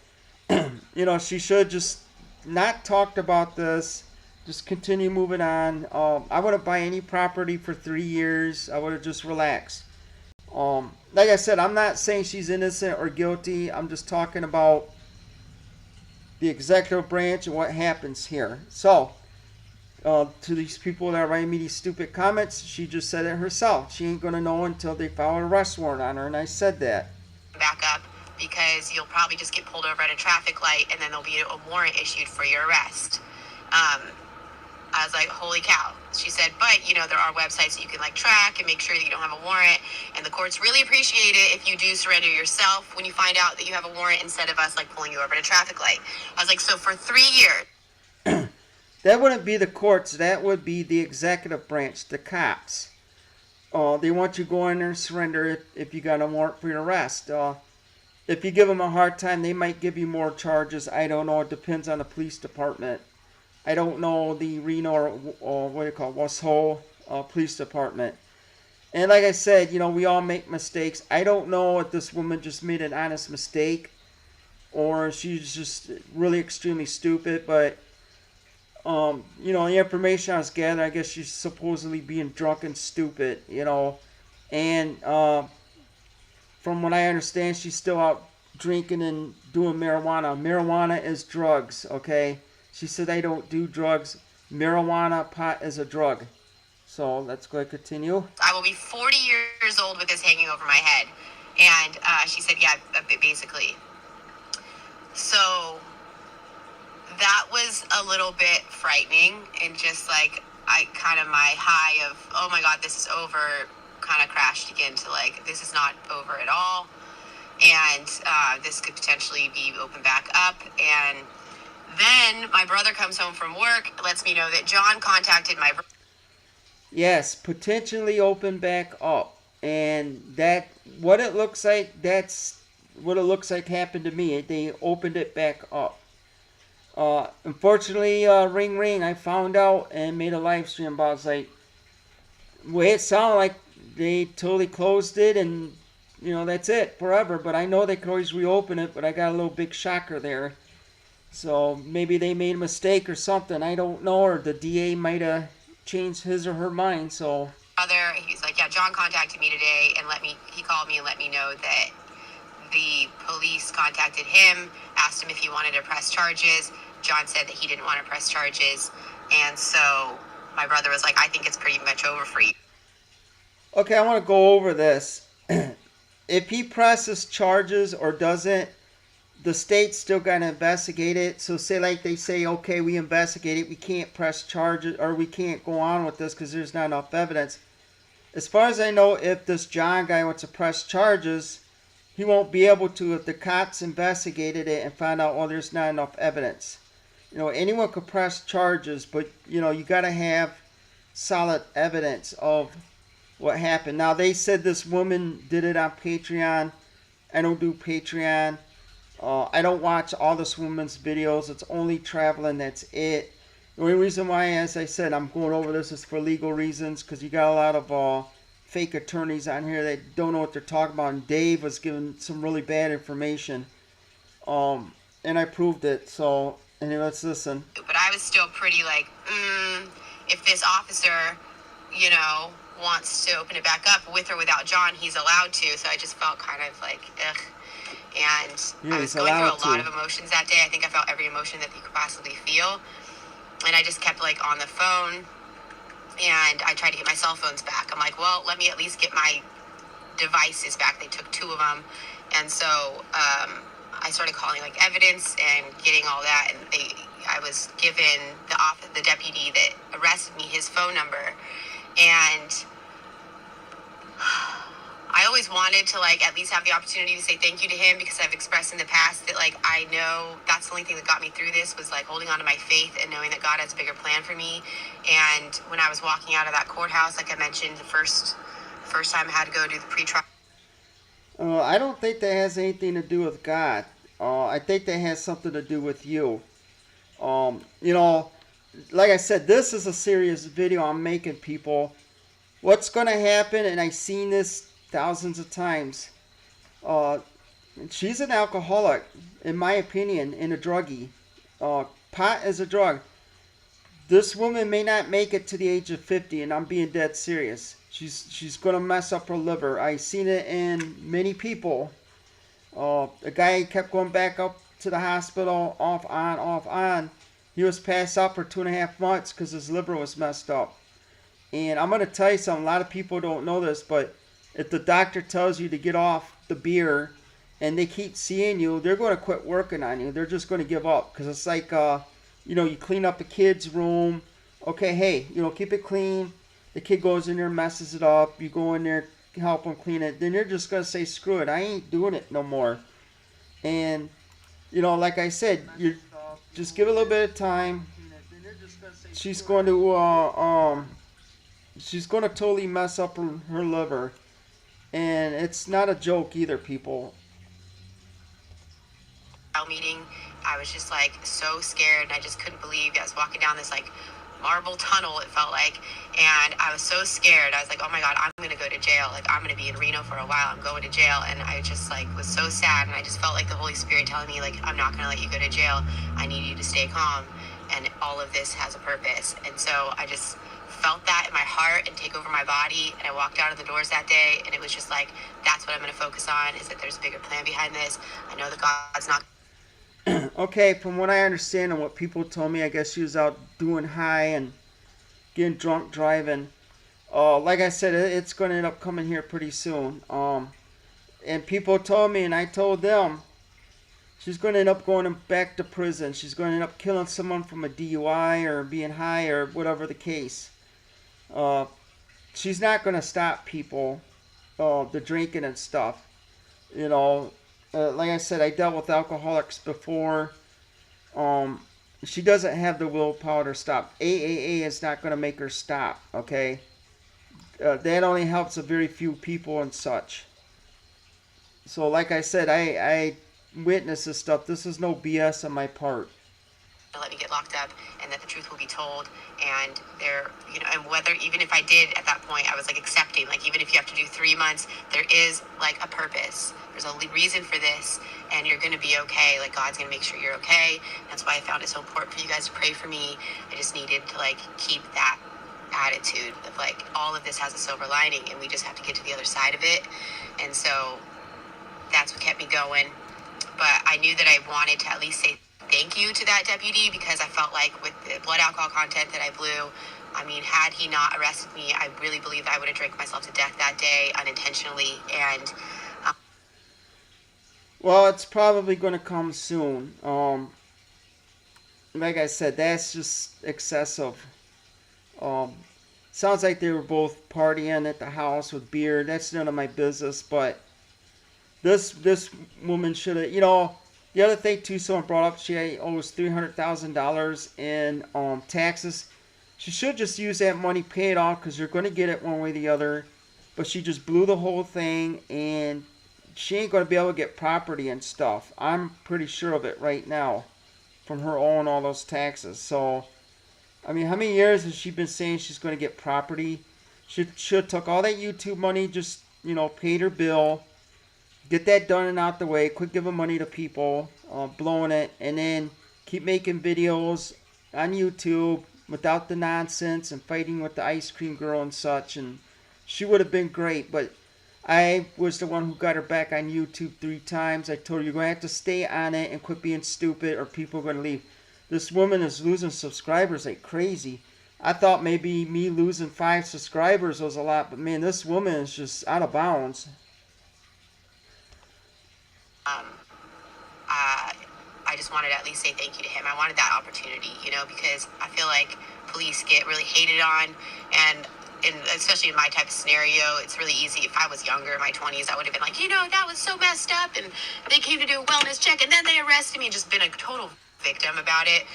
Speaker 1: She should just not talked about this. Just continue moving on. I wouldn't buy any property for 3 years. I would have just relaxed. Like I said, I'm not saying she's innocent or guilty. I'm just talking about the executive branch and what happens here. So, to these people that are writing me these stupid comments, she just said it herself. She ain't going to know until they file an arrest warrant on her, and I said that.
Speaker 2: Back up, because you'll probably just get pulled over at a traffic light, and then there'll be a warrant issued for your arrest. I was like, holy cow. She said, but, there are websites that you can, track and make sure that you don't have a warrant. And the courts really appreciate it if you do surrender yourself when you find out that you have a warrant instead of us, pulling you over at a traffic light. I was like, so for 3 years.
Speaker 1: That wouldn't be the courts. That would be the executive branch, the cops. They want you to go in there and surrender if you got a warrant for your arrest. If you give them a hard time, they might give you more charges. I don't know. It depends on the police department. I don't know the Reno or Washoe police department. And like I said, we all make mistakes. I don't know if this woman just made an honest mistake or she's just really extremely stupid. But, the information I was gathering, I guess she's supposedly being drunk and stupid, And from what I understand, she's still out drinking and doing marijuana. Marijuana is drugs, okay? She said, I don't do drugs. Marijuana, pot is a drug. So let's go ahead and continue.
Speaker 2: I will be 40 years old with this hanging over my head. And she said, yeah, basically. So that was a little bit frightening. And just my high of, oh my God, this is over, kind of crashed again to this is not over at all. And this could potentially be opened back up. And then my brother comes home from work, lets me know that John contacted my brother.
Speaker 1: Yes, potentially open back up. And that's what it looks like happened to me. They opened it back up. Unfortunately, ring ring, I found out and made a live stream about it. It sounded like they totally closed it and, that's it forever. But I know they could always reopen it, but I got a little big shocker there. So maybe they made a mistake or something. I don't know. Or the DA might have changed his or her mind. So
Speaker 2: he's like, yeah, John contacted me today and he called me and let me know that the police contacted him, asked him if he wanted to press charges. John said that he didn't want to press charges. And so my brother was like, I think it's pretty much over for you.
Speaker 1: Okay, I want to go over this. If he presses charges or doesn't, the state's still going to investigate it. So say they say, okay, we investigate it. We can't press charges or we can't go on with this because there's not enough evidence. As far as I know, if this John guy wants to press charges, he won't be able to if the cops investigated it and found out, there's not enough evidence. Anyone could press charges, but, you got to have solid evidence of what happened. Now, they said this woman did it on Patreon. I don't do Patreon. I don't watch all this woman's videos. It's only traveling. That's it. The only reason why, as I said, I'm going over this is for legal reasons, because you got a lot of fake attorneys on here that don't know what they're talking about. And Dave was giving some really bad information, and I proved it. So, anyway, let's listen.
Speaker 2: But I was still pretty like, if this officer, you know, wants to open it back up with or without John, he's allowed to. So I just felt kind of like, ugh. And
Speaker 1: Yeah,
Speaker 2: I was
Speaker 1: he's
Speaker 2: going through
Speaker 1: allowed
Speaker 2: a lot
Speaker 1: to.
Speaker 2: of emotions that day. I think I felt every emotion that you could possibly feel. And I just kept like on the phone, and I tried to get my cell phones back. I'm like, well, let me at least get my devices back. They took 2 of them. And so I started calling like evidence and getting all that. And I was given the deputy that arrested me, his phone number. And I always wanted to like at least have the opportunity to say thank you to him, because I've expressed in the past that like I know that's the only thing that got me through this was like holding on to my faith and knowing that God has a bigger plan for me. And when I was walking out of that courthouse, like I mentioned, the first time I had to go do the pre-trial.
Speaker 1: I don't think that has anything to do with God. I think that has something to do with you. You know, like I said, this is a serious video I'm making, people. What's going to happen, and I've seen this thousands of times. Uh, she's an alcoholic, in my opinion, and a druggie. Pot is a drug. This woman may not make it to the age of 50, and I'm being dead serious. She's going to mess up her liver. I've seen it in many people. A guy kept going back up to the hospital, off on, off on. He was passed out for 2.5 months because his liver was messed up. And I'm going to tell you something, a lot of people don't know this, but if the doctor tells you to get off the beer and they keep seeing you, they're going to quit working on you. They're just going to give up. Because it's like, you clean up the kid's room. Okay, hey, keep it clean. The kid goes in there, messes it up. You go in there, help them clean it. Then they're just going to say, screw it, I ain't doing it no more. And, like I said, you just give it a little bit of time. She's going to, she's going to totally mess up her liver. And it's not a joke either, people.
Speaker 2: Meeting, I was just like so scared, and I just couldn't believe I was walking down this like marble tunnel, it felt like, and I was so scared. I was like, oh my God, I'm gonna go to jail. Like, I'm gonna be in Reno for a while. I'm going to jail. And I just like was so sad, and I just felt like the Holy Spirit telling me, like, I'm not gonna let you go to jail. I need you to stay calm, and all of this has a purpose. And so I just felt that in my heart and take over my body, and I walked out of the doors that day, and it was just like, that's what I'm gonna focus on, is that there's a bigger plan behind this. I know that God's not.
Speaker 1: Okay, from what I understand and what people told me, I guess she was out doing high and getting drunk driving. Like I said, it's going to end up coming here pretty soon. And people told me, and I told them, she's going to end up going back to prison. She's going to end up killing someone from a DUI or being high or whatever the case. She's not going to stop people, the drinking and stuff. Like I said, I dealt with alcoholics before. She doesn't have the willpower to stop. AAA is not going to make her stop, okay? That only helps a very few people and such. So, like I said, I witnessed this stuff. This is no BS on my part.
Speaker 2: Let me get locked up, and that the truth will be told. And there, and whether, even if I did at that point, I was like accepting, like, even if you have to do 3 months, there is like a purpose. There's a reason for this, and you're going to be okay. Like, God's going to make sure you're okay. That's why I found it so important for you guys to pray for me. I just needed to like keep that attitude of like, all of this has a silver lining, and we just have to get to the other side of it. And so that's what kept me going. But I knew that I wanted to at least say thank you to that deputy, because I felt like with the blood alcohol content that I blew, I mean, had he not arrested me, I really believe I would have drank myself to death that day unintentionally. And
Speaker 1: well, it's probably going to come soon. Like I said, that's just excessive. Sounds like they were both partying at the house with beer. That's none of my business, but this woman should have, the other thing too, someone brought up, she owes $300,000 in taxes. She should just use that money, pay it off, because you're going to get it one way or the other. But she just blew the whole thing, and she ain't going to be able to get property and stuff. I'm pretty sure of it right now from her owing all those taxes. So, I mean, how many years has she been saying she's going to get property? She should have took all that YouTube money, just, paid her bill, get that done and out the way, quit giving money to people, blowing it, and then keep making videos on YouTube without the nonsense and fighting with the ice cream girl and such. And she would have been great, but I was the one who got her back on YouTube 3 times. I told her, you're going to have to stay on it and quit being stupid or people are going to leave. This woman is losing subscribers like crazy. I thought maybe me losing 5 subscribers was a lot, but man, this woman is just out of bounds.
Speaker 2: I just wanted to at least say thank you to him. I wanted that opportunity, because I feel like police get really hated on, and especially in my type of scenario, it's really easy. If I was younger, in my 20s, I would have been like, that was so messed up, and they came to do a wellness check, and then they arrested me, and just been a total victim about it.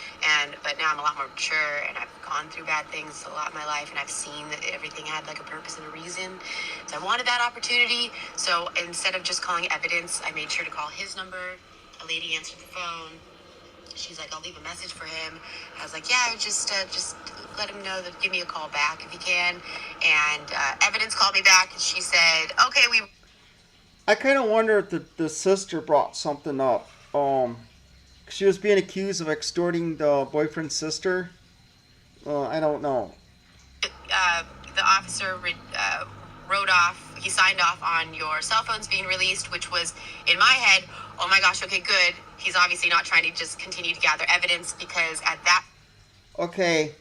Speaker 2: But now I'm a lot more mature, and I've gone through bad things a lot in my life, and I've seen that everything had like a purpose and a reason. So I wanted that opportunity. So instead of just calling evidence, I made sure to call his number. A lady answered the phone. She's like, I'll leave a message for him. I was like, yeah, just let him know that give me a call back if you can. And evidence called me back, and she said, okay,
Speaker 1: I kind of wonder if the sister brought something up. She was being accused of extorting the boyfriend's sister. I don't know.
Speaker 2: The officer wrote off, he signed off on your cell phones being released, which was, in my head, oh my gosh, okay, good. He's obviously not trying to just continue to gather evidence, because at that...
Speaker 1: Okay.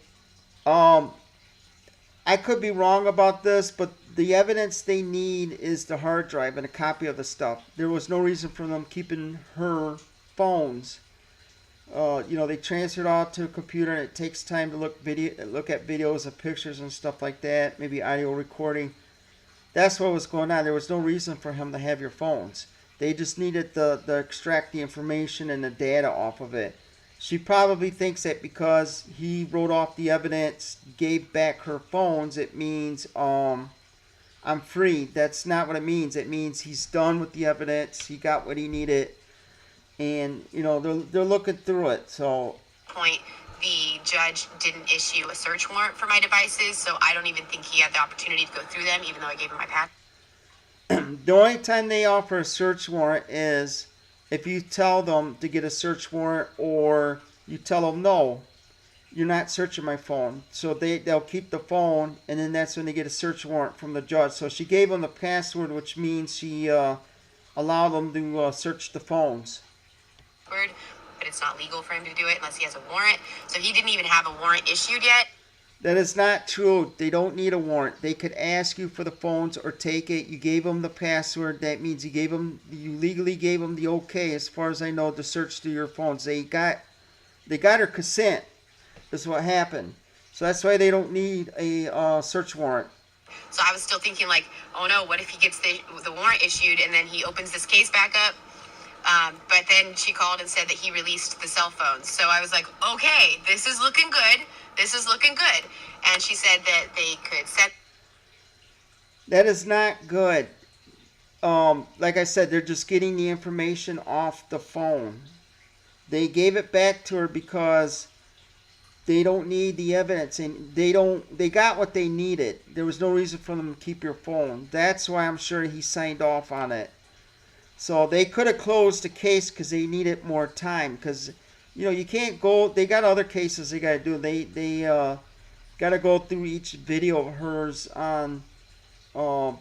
Speaker 1: I could be wrong about this, but the evidence they need is the hard drive and a copy of the stuff. There was no reason for them keeping her phones. They transferred all to a computer, and it takes time to look at videos of pictures and stuff like that, maybe audio recording. That's what was going on. There was no reason for him to have your phones. They just needed to extract the information and the data off of it. She probably thinks that because he wrote off the evidence, gave back her phones, it means I'm free. That's not what it means. It means he's done with the evidence. He got what he needed. And, they're looking through it. So,
Speaker 2: point, the judge didn't issue a search warrant for my devices, so I don't even think he had the opportunity to go through them, even though I gave him my pass.
Speaker 1: The only time they offer a search warrant is if you tell them to get a search warrant, or you tell them, no, you're not searching my phone. So they'll keep the phone, and then that's when they get a search warrant from the judge. So she gave them the password, which means she allowed them to search the phones.
Speaker 2: But it's not legal for him to do it unless he has a warrant. So he didn't even have a warrant issued yet.
Speaker 1: That is not true. They don't need a warrant. They could ask you for the phones or take it. You gave them the password. That means you legally gave them the okay, as far as I know, to search through your phones. They got her consent. Is what happened. So that's why they don't need a search warrant.
Speaker 2: So I was still thinking like, oh no, what if he gets the warrant issued and then he opens this case back up? But then she called and said that he released the cell phones. So I was like, okay, this is looking good. This is looking good. And she said that they could set...
Speaker 1: That is not good. Like I said, they're just getting the information off the phone. They gave it back to her because they don't need the evidence, and they got what they needed. There was no reason for them to keep your phone. That's why I'm sure he signed off on it. So they could have closed the case because they needed more time. Because, you can't go. They got other cases they got to do. They got to go through each video of hers on, to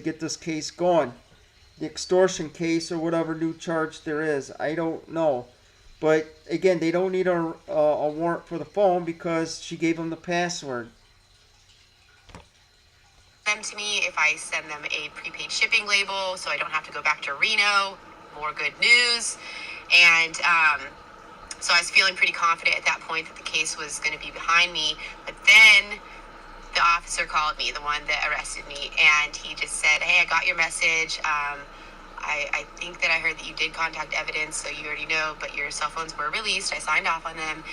Speaker 1: get this case going. The extortion case or whatever new charge there is. I don't know. But again, they don't need a warrant for the phone because she gave them the password.
Speaker 2: Them to me if I send them a prepaid shipping label, so I don't have to go back to Reno. More good news. And so I was feeling pretty confident at that point that the case was going to be behind me. But then the officer called me, the one that arrested me, and he just said, hey, I got your message. I think that I heard that you did contact evidence, so you already know, but your cell phones were released. I signed off on them,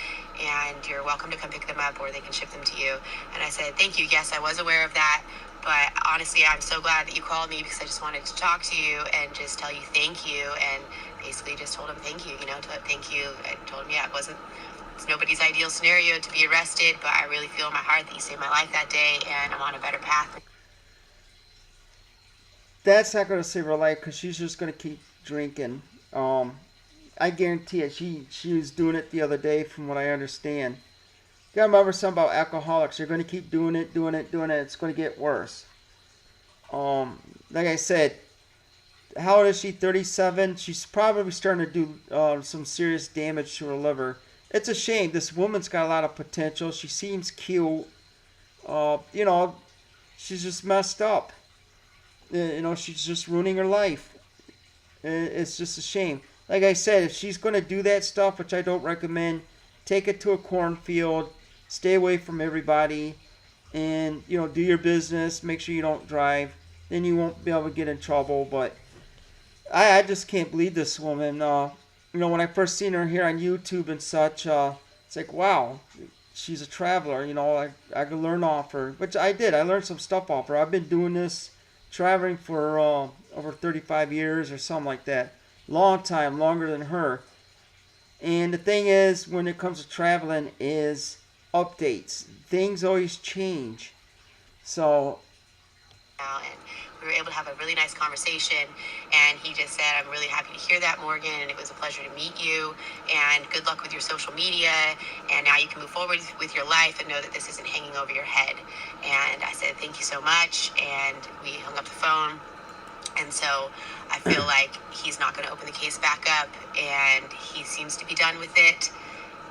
Speaker 2: and you're welcome to come pick them up, or they can ship them to you. And I said, thank you. Yes, I was aware of that, But honestly, I'm so glad that you called me because I just wanted to talk to you and just tell you thank you, and basically just told him thank you, thank you. I told him, yeah, it's nobody's ideal scenario to be arrested, but I really feel in my heart that you saved my life that day, and I'm on a better path.
Speaker 1: That's not going to save her life because she's just going to keep drinking. I guarantee it. She was doing it the other day, from what I understand. You gotta remember something about alcoholics. They're going to keep doing it, doing it, doing it. It's going to get worse. Like I said, how old is she? 37. She's probably starting to do some serious damage to her liver. It's a shame. This woman's got a lot of potential. She seems cute. You know, she's just messed up. You know, she's just ruining her life. It's just a shame. Like I said, if she's going to do that stuff, which I don't recommend, take it to a cornfield, stay away from everybody, and, you know, do your business. Make sure you don't drive. Then you won't be able to get in trouble. But I just can't believe this woman. You know, when I first seen her here on YouTube and such, it's like, wow, she's a traveler. You know, I could learn off her, which I did. I learned some stuff off her. I've been doing this, traveling for over 35 years or something like that. Long time, longer than her. And the thing is, when it comes to traveling, is updates. Things always change. So,
Speaker 2: And we were able to have a really nice conversation, and he just said, I'm really happy to hear that, Morgan, and it was a pleasure to meet you, and good luck with your social media, and now you can move forward with your life and know that this isn't hanging over your head. And I said, thank you so much, and we hung up the phone. And so I feel like he's not going to open the case back up, and he seems to be done with it,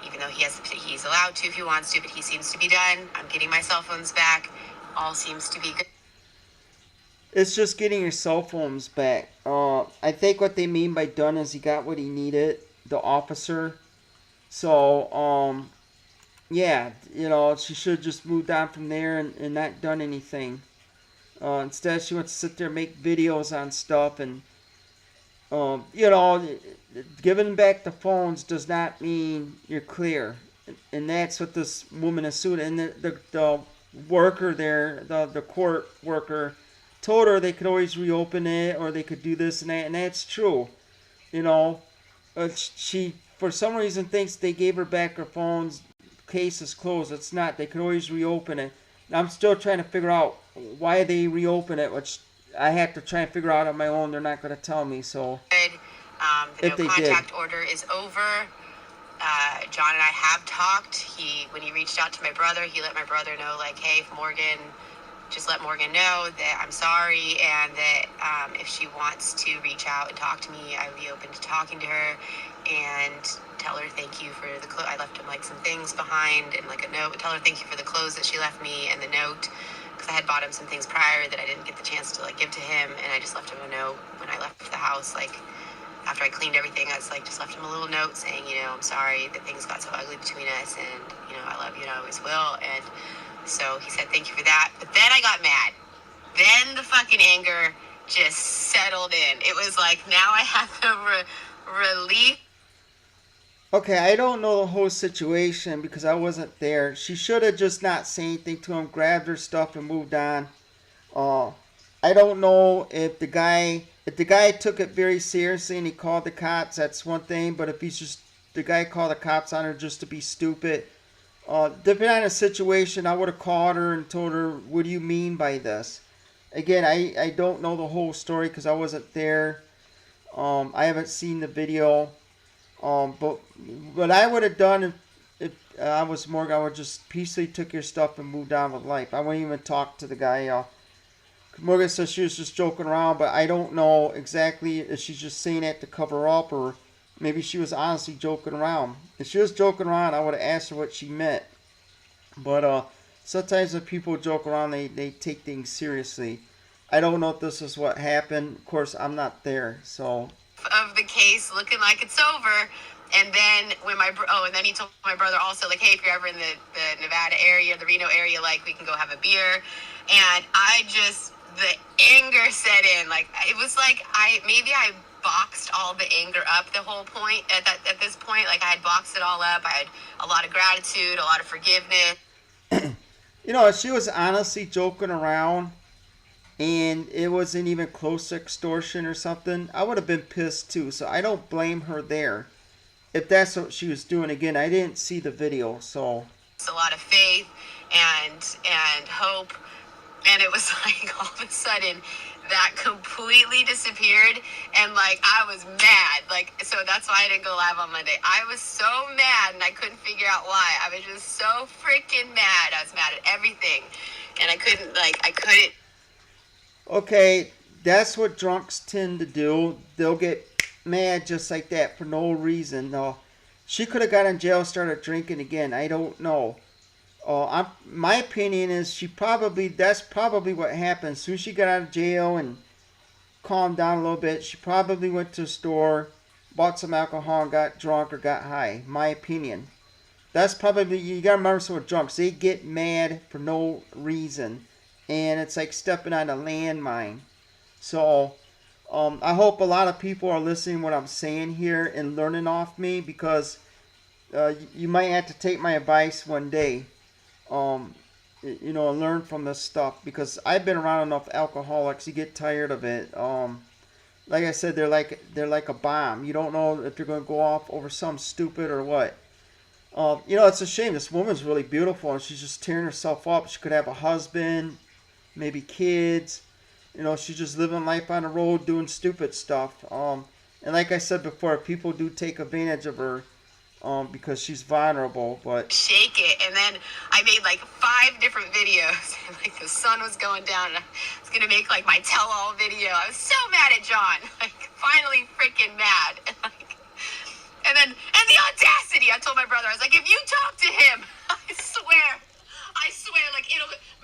Speaker 2: even though he's allowed to if he wants to, but he seems to be done. I'm getting my cell phones back. All seems to be good.
Speaker 1: it's just getting your cell phones back. I think what they mean by done is he got what he needed, the officer. So, yeah, you know, she should have just moved on from there and not done anything. Instead, she wants to sit there and make videos on stuff, and you know, giving back the phones does not mean you're clear, and that's what this woman is suing. And the worker there, the court worker, told her they could always reopen it or they could do this and that's true. You know, she for some reason thinks they gave her back her phones. Case is closed. It's not. They could always reopen it. I'm still trying to figure out why they reopen it, which I have to try and figure out on my own. They're not going to tell me. So
Speaker 2: The
Speaker 1: if
Speaker 2: no
Speaker 1: they
Speaker 2: contact
Speaker 1: did,
Speaker 2: order is over. John and I have talked. When he reached out to my brother, he let my brother know, like, hey, if Morgan, just let Morgan know that I'm sorry, and that if she wants to reach out and talk to me, I would be open to talking to her, and tell her thank you for the clothes. I left him like some things behind and like a note. Tell her thank you for the clothes that she left me and the note, because I had bought him some things prior that I didn't get the chance to like give to him, and I just left him a note when I left the house, like after I cleaned everything. I was like, just left him a little note saying, I'm sorry that things got so ugly between us, and I love you and I always will. And so he said thank you for that. But then I got mad. Then the fucking anger just settled in. It was like, now I have the relief.
Speaker 1: okay, I don't know the whole situation because I wasn't there. She should have just not said anything to him, grabbed her stuff and moved on. Uh, I don't know if the guy took it very seriously and he called the cops. That's one thing. But if he's just the guy called the cops on her just to be stupid, depending on the situation, I would have called her and told her, "What do you mean by this?" Again, I don't know the whole story because I wasn't there. I haven't seen the video. But what I would have done if I was Morgan, I would just peacefully took your stuff and moved on with life. I wouldn't even talk to the guy. Morgan says she was just joking around, but I don't know exactly if she's just saying that to cover up or maybe she was honestly joking around. If she was joking around, I would have asked her what she meant. But sometimes when people joke around, they take things seriously. I don't know if this is what happened. Of course, I'm not there, so
Speaker 2: Of the case looking like it's over. And then and then he told my brother also, like, hey, if you're ever in the Nevada area, the Reno area, like, we can go have a beer. And the anger set in. Like, it was like I boxed all the anger up the whole point at this point. Like, I had boxed it all up. I had a lot of gratitude, a lot of forgiveness.
Speaker 1: you know, if she was honestly joking around, and it wasn't even close to extortion or something, I would have been pissed too. So I don't blame her there. If that's what she was doing, again, I didn't see the video, so
Speaker 2: a lot of faith and hope, and it was like all of a sudden that completely disappeared, and like I was mad, like, so that's why I didn't go live on Monday. I was so mad and I couldn't figure out why. I was just so freaking mad. I was mad at everything, and I couldn't.
Speaker 1: okay, that's what drunks tend to do. They'll get mad just like that for no reason. No, she could have got in jail, started drinking again. I don't know. My opinion is that's probably what happened. As soon as she got out of jail and calmed down a little bit, she probably went to a store, bought some alcohol, and got drunk or got high. My opinion. That's probably, you gotta remember, some with drunks, they get mad for no reason, and it's like stepping on a landmine. So, I hope a lot of people are listening to what I'm saying here and learning off me, because you might have to take my advice one day. Um, learn from this stuff, because I've been around enough alcoholics. You get tired of it. Like I said, they're like a bomb. You don't know if they're going to go off over something stupid or what. It's a shame. This woman's really beautiful, and she's just tearing herself up. She could have a husband, maybe kids. She's just living life on the road, doing stupid stuff. And like I said before, people do take advantage of her, because she's vulnerable. But
Speaker 2: Shake it, and then I made like 5 different videos, and like the sun was going down, and I was gonna make like my tell-all video. I was so mad at John, like finally freaking mad, and the audacity. I told my brother, I was like, if you talk to him, I swear, like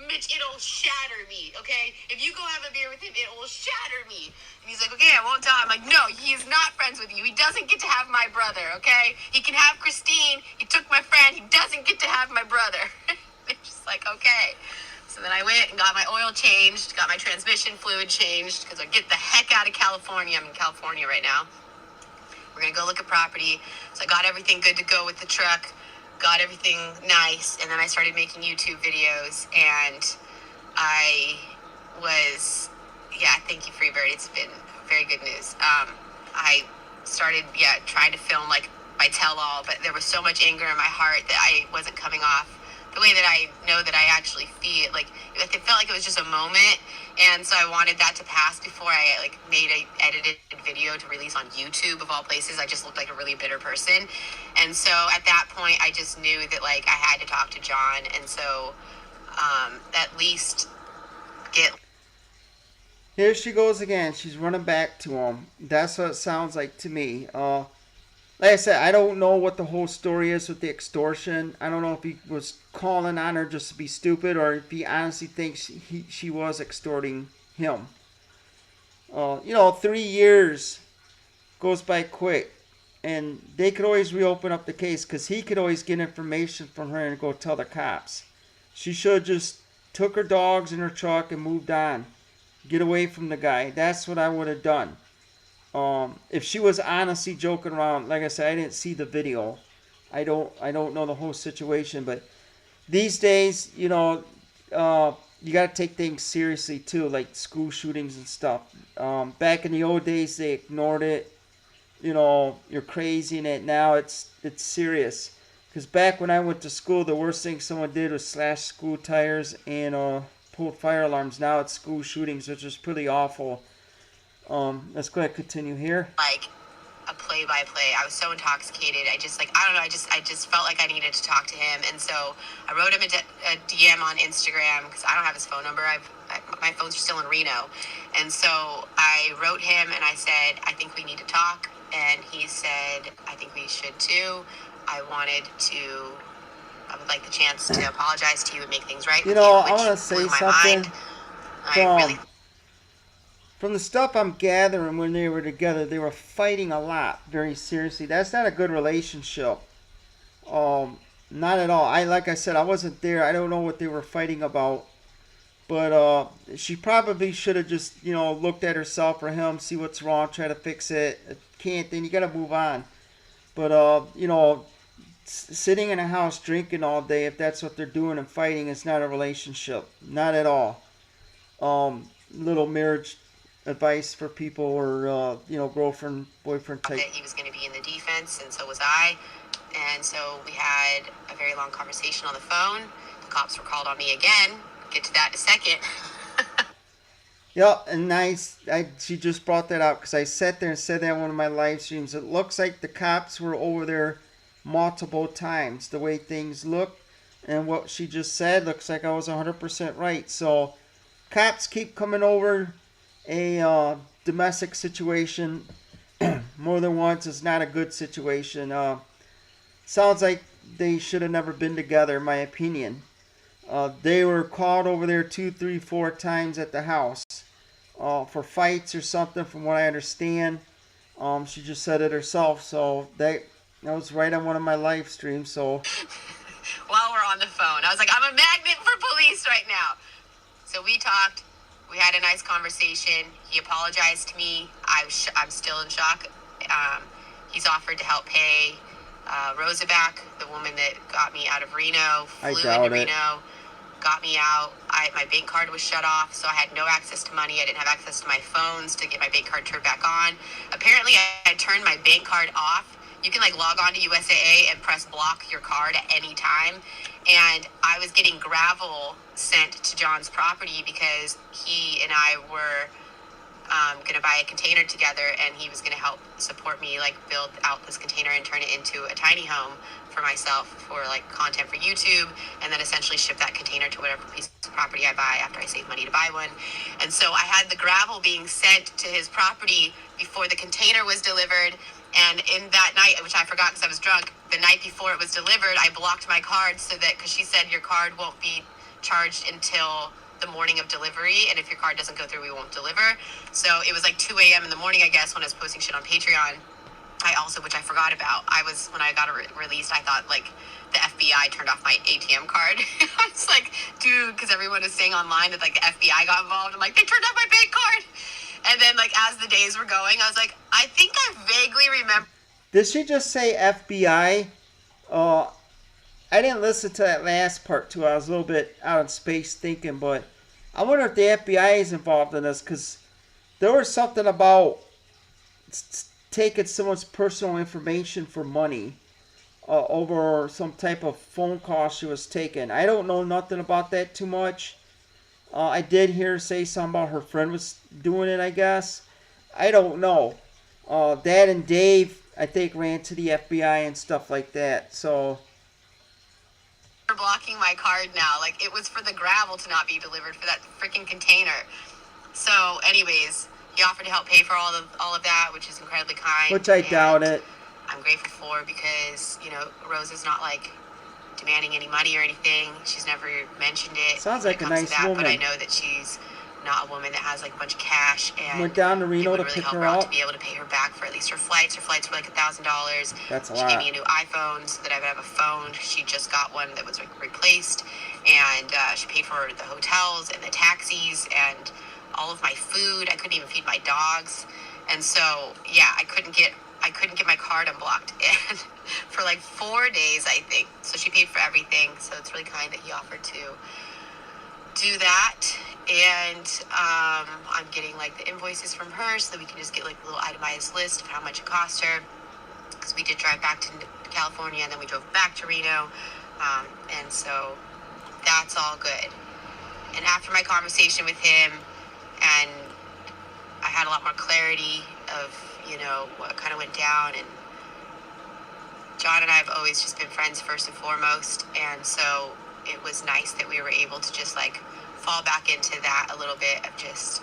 Speaker 2: Mitch, it'll shatter me, okay? If you go have a beer with him, it will shatter me. And he's like, okay, I won't tell. I'm like, no, he is not friends with you. He doesn't get to have my brother, okay? He can have Christine. He took my friend. He doesn't get to have my brother. It's just like, okay. So then I went and got my oil changed, got my transmission fluid changed, because I get the heck out of California. I'm in California right now. We're going to go look at property. So I got everything good to go with the truck, got everything nice, and then I started making YouTube videos, and I was, thank you, Freebird. It's been very good news. I started, trying to film like my tell-all, but there was so much anger in my heart that I wasn't coming off the way that I know that I actually feel. Like, it felt like it was just a moment, and so I wanted that to pass before I like made a edited video to release on YouTube, of all places. I just looked like a really bitter person, and so at that point I just knew that like I had to talk to John, and so at least get.
Speaker 1: here she goes again. She's running back to him. That's what it sounds like to me. Like I said, I don't know what the whole story is with the extortion. I don't know if he was calling on her just to be stupid, or if he honestly thinks she was extorting him. 3 years goes by quick, and they could always reopen up the case, because he could always get information from her and go tell the cops. She should have just took her dogs in her truck and moved on. Get away from the guy. That's what I would have done. If she was honestly joking around, like I said, I didn't see the video. I don't know the whole situation, but these days, you got to take things seriously too, like school shootings and stuff. Back in the old days, they ignored it. You're crazy in it. Now it's serious. Because back when I went to school, the worst thing someone did was slash school tires and pulled fire alarms. Now it's school shootings, which is pretty awful. Let's go ahead and continue here.
Speaker 2: Like a play-by-play. I was so intoxicated. I don't know. I just felt like I needed to talk to him, and so I wrote him a DM on Instagram, because I don't have his phone number. My phones are still in Reno, and so I wrote him and I said, I think we need to talk, and he said, I think we should too. I would like the chance to apologize to you and make things right.
Speaker 1: I want to say something.
Speaker 2: Really.
Speaker 1: From the stuff I'm gathering, when they were together, they were fighting a lot, very seriously. That's not a good relationship. Not at all. Like I said, I wasn't there. I don't know what they were fighting about. But she probably should have just, looked at herself or him, see what's wrong, try to fix it. If can't, then you got to move on. But, sitting in a house drinking all day, if that's what they're doing and fighting, it's not a relationship. Not at all. little marriage advice for people, or girlfriend, boyfriend type.
Speaker 2: that he was going to be in the defense, and so was I. And so we had a very long conversation on the phone. The cops were called on me again. Get to that in a second.
Speaker 1: Yeah, and she just brought that up because I sat there and said that in one of my live streams. It looks like the cops were over there multiple times. The way things look and what she just said looks like I was 100% right. So, cops keep coming over a domestic situation more than once. It's not a good situation. Sounds like they should have never been together, in my opinion. They were called over there 2, 3, 4 times at the house for fights or something, from what I understand. She just said it herself, so that was right on one of my live streams. So
Speaker 2: While we're on the phone, I was like, I'm a magnet for police right now. So we talked. We had a nice conversation. He apologized to me. I'm still in shock. He's offered to help pay Rosa back, the woman that got me out of Reno,
Speaker 1: I
Speaker 2: flew
Speaker 1: doubt
Speaker 2: into
Speaker 1: it.
Speaker 2: Reno, got me out. My bank card was shut off, so I had no access to money. I didn't have access to my phones to get my bank card turned back on. Apparently, I turned my bank card off. You can log on to USAA and press block your card at any time. And I was getting gravel sent to John's property because he and I were going to buy a container together, and he was going to help support me build out this container and turn it into a tiny home for myself for content for YouTube, and then essentially ship that container to whatever piece of property I buy after I save money to buy one. And so I had the gravel being sent to his property before the container was delivered. And in that night, which I forgot because I was drunk, the night before it was delivered, I blocked my card because she said your card won't be charged until the morning of delivery, and if your card doesn't go through, we won't deliver. So it was 2 a.m. in the morning, I guess, when I was posting shit on Patreon. I also, which I forgot about, when I got it released, I thought the FBI turned off my ATM card. I was like, dude, because everyone is saying online that the FBI got involved. I'm like, they turned off my bank card. And then as the days were going, I was like, I think I vaguely remember.
Speaker 1: Did she just say FBI? I didn't listen to that last part too. I was a little bit out in space thinking, but I wonder if the FBI is involved in this, because there was something about taking someone's personal information for money over some type of phone call she was taking. I don't know nothing about that too much. I did hear her say something about her friend was doing it, I guess. I don't know. Dad and Dave, I think, ran to the FBI and stuff like that. So
Speaker 2: Blocking my card now. It was for the gravel to not be delivered for that freaking container. So, anyways, he offered to help pay for all of that, which is incredibly kind.
Speaker 1: Which I doubt it.
Speaker 2: I'm grateful for, because Rose is not demanding any money or anything. She's never mentioned it.
Speaker 1: Sounds like a nice woman.
Speaker 2: But I know that she's not a woman that has a bunch of cash, and
Speaker 1: went down to Reno to
Speaker 2: really
Speaker 1: pick
Speaker 2: help
Speaker 1: her
Speaker 2: out
Speaker 1: up
Speaker 2: to be able to pay her back for at least her flights. Her flights were $1,000.
Speaker 1: That's a
Speaker 2: She
Speaker 1: lot.
Speaker 2: gave me a new iPhone so that I would have a phone. She just got one that was replaced, and she paid for the hotels and the taxis and all of my food. I couldn't even feed my dogs, and so yeah, I couldn't get my card unblocked and for 4 days, I think. So she paid for everything. So it's really kind that he offered to do that. And I'm getting the invoices from her so that we can just get a little itemized list of how much it cost her, because we did drive back to California and then we drove back to Reno, and so that's all good. And after my conversation with him, and I had a lot more clarity of what kind of went down, and John and I have always just been friends first and foremost, and so it was nice that we were able to just fall back into that a little bit of just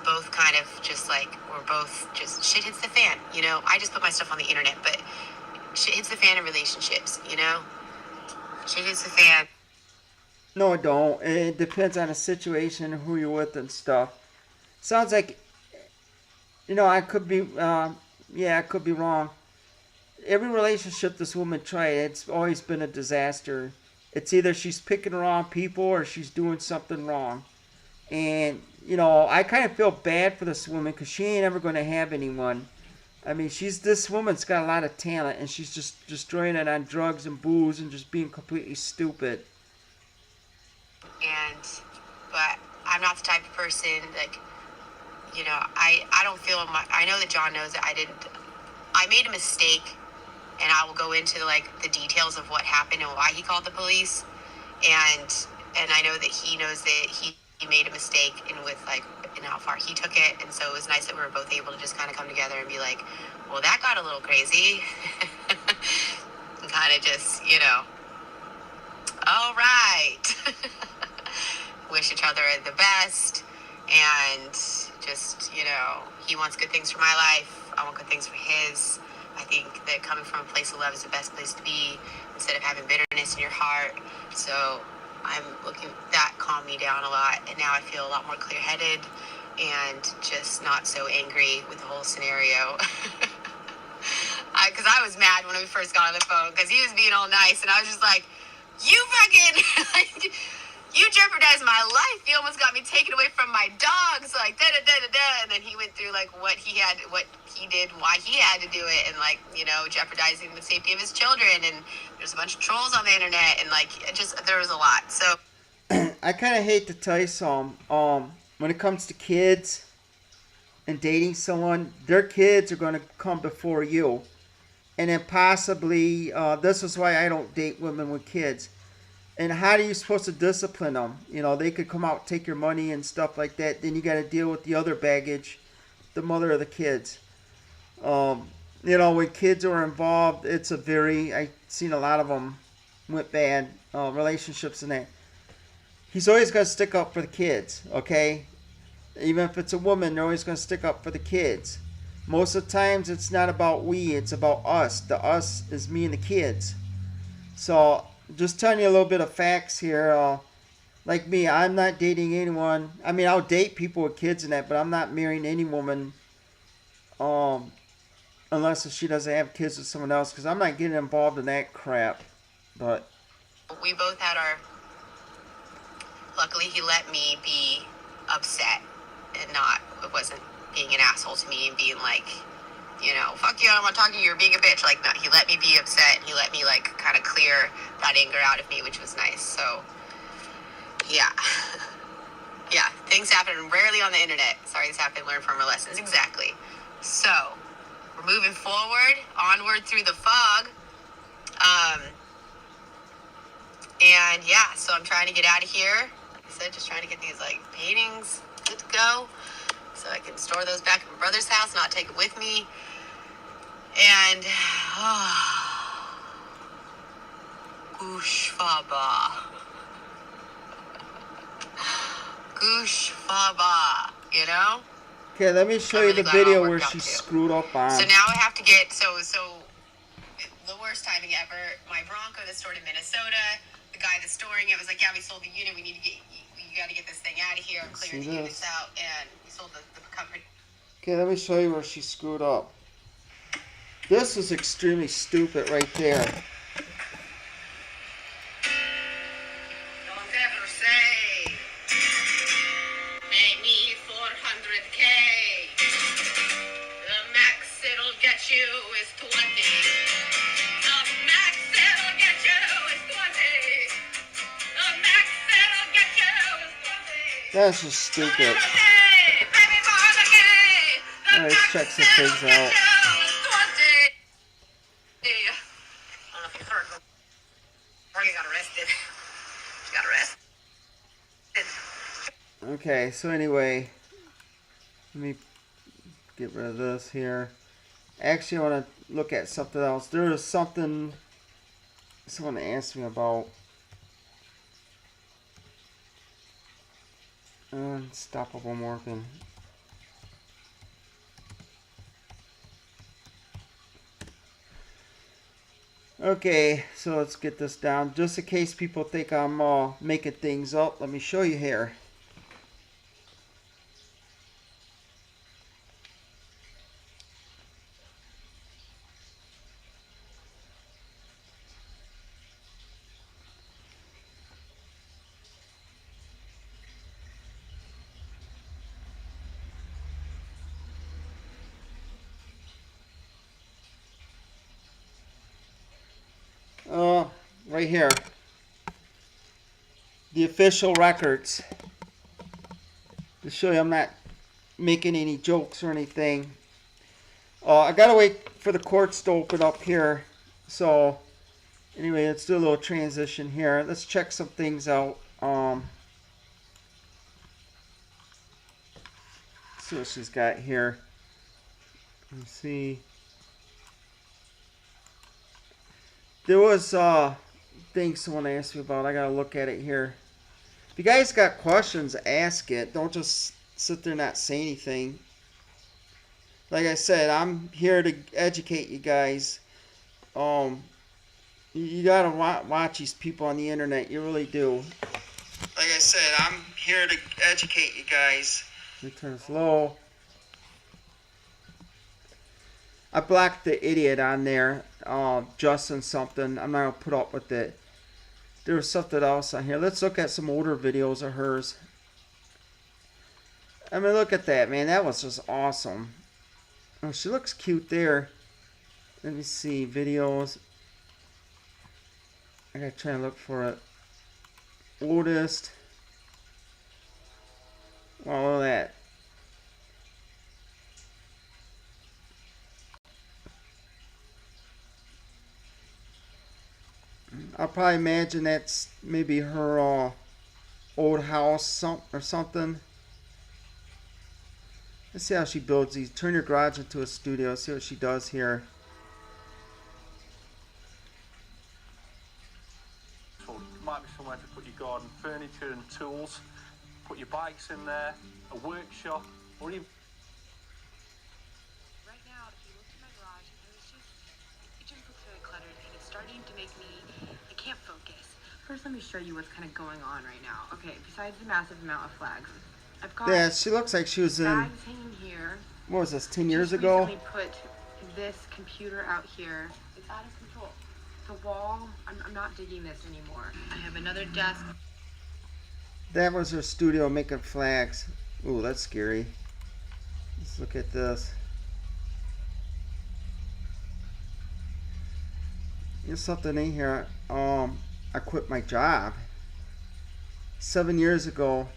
Speaker 2: both kind of just we're both just shit hits the fan. I just put my stuff on the internet, but shit hits the fan in relationships. Shit hits the fan.
Speaker 1: No, it don't. It depends on the situation, who you're with, and stuff. Sounds like, I could be, I could be wrong. Every relationship this woman tried, it's always been a disaster. It's either she's picking the wrong people or she's doing something wrong. And, I kind of feel bad for this woman, because she ain't ever going to have anyone. I mean, this woman's got a lot of talent, and she's just destroying it on drugs and booze and just being completely stupid.
Speaker 2: But I'm not the type of person, like, I don't feel I know that John knows that I made a mistake, and I will go into like the details of what happened and why he called the police, and I know that he knows that he made a mistake and with like and how far he took it, and so it was nice that we were both able to just kind of come together and be like, well, that got a little crazy, and kind of just all right, wish each other the best, and just he wants good things for my life, I want good things for his. I think that coming from a place of love is the best place to be, instead of having bitterness in your heart. So that calmed me down a lot, and now I feel a lot more clear-headed and just not so angry with the whole scenario. Because I was mad when we first got on the phone, because he was being all nice, and I was just like, you fucking, you jeopardized my life. You almost got me taken away from my dogs, like da-da-da-da-da. And then he went through like what he did, why he had to do it, and like, jeopardizing the safety of his children. And there's a bunch of trolls on the internet, and like, there was a lot. So
Speaker 1: I kind of hate to tell you some. When it comes to kids and dating someone, their kids are going to come before you. And then possibly, this is why I don't date women with kids. And how are you supposed to discipline them? They could come out, take your money and stuff like that. Then you got to deal with the other baggage, the mother of the kids. When kids are involved, I've seen a lot of them went bad, relationships and that. He's always going to stick up for the kids, okay? Even if it's a woman, they're always going to stick up for the kids. Most of the times, it's not about we, it's about us. The us is me and the kids. So, just telling you a little bit of facts here. Like me, I'm not dating anyone. I mean, I'll date people with kids and that, but I'm not marrying any woman unless she doesn't have kids with someone else, because I'm not getting involved in that crap. But
Speaker 2: we both had luckily he let me be upset, and it wasn't being an asshole to me and being like, fuck you, I don't want to talk to you, you're being a bitch. Like, no, he let me be upset, and he let me, like, kind of clear that anger out of me, which was nice. So, yeah. Yeah, things happen rarely on the internet. Sorry, this happened, learn from our lessons. Exactly. So, we're moving forward, onward through the fog. And, yeah, so I'm trying to get out of here. Like I said, just trying to get these, like, paintings good to go, so I can store those back at my brother's house, not take it with me. And Gush Faba. Gush Faba,
Speaker 1: okay, let me show you the video where she screwed up on.
Speaker 2: So now I have to get so the worst timing ever. My Bronco that's stored in Minnesota, the guy that's storing it was like, yeah, we sold the unit, you got to get this thing out of here, clear the units out, and we sold the company.
Speaker 1: Okay, let me show you where she screwed up. This is extremely stupid right there.
Speaker 2: Don't ever say, pay me $400K. The max it'll get you is 20. The max it'll get you is 20. The max it'll get you is 20.
Speaker 1: That's just stupid. Let's check some things out. Okay, so anyway, let me get rid of this here. Actually, I want to look at something else. There is something someone asked me about. Unstoppable Morgan. Okay, so let's get this down. Just in case people think I'm making things up, let me show you here. Right here. The official records. to show you I'm not making any jokes or anything. I gotta wait for the courts to open up here. So anyway, let's do a little transition here. Let's check some things out. See what she's got here. Let's see. There was things someone asked me about. I gotta look at it here. If you guys got questions, ask it. Don't just sit there and not say anything. Like I said, I'm here to educate you guys. You gotta watch these people on the internet. You really do. Like I said, I'm here to educate you guys. Let me turn this low. I blocked the idiot on there, Justin something. I'm not gonna put up with it. There was something else on here. Let's look at some older videos of hers. I mean, look at that, man. That was just awesome. Oh, she looks cute there. Let me see videos. I gotta try and look for it. Oldest. Wow, look at that. I'll probably imagine that's maybe her old house or something. Let's see how she builds these. Turn your garage into a studio. Let's see what she does here.
Speaker 3: So it might be somewhere to put your garden furniture and tools, put your bikes in there, a workshop, or even...
Speaker 2: Right now, if you look at my garage, the kitchen looks very cluttered and it's starting to make me, I can't focus. First, let me show you what's kind of going on right now. Okay, besides the massive amount of flags, I've got
Speaker 1: Yeah, she looks like she was in,
Speaker 2: bags hanging here.
Speaker 1: what was this, 10 years
Speaker 2: Just
Speaker 1: ago?
Speaker 2: recently put this computer out here. It's out of control. The wall, I'm not digging this anymore. I have another desk.
Speaker 1: That was her studio making flags. Ooh, that's scary. Let's look at this. There's something in here. I quit my job 7 years ago.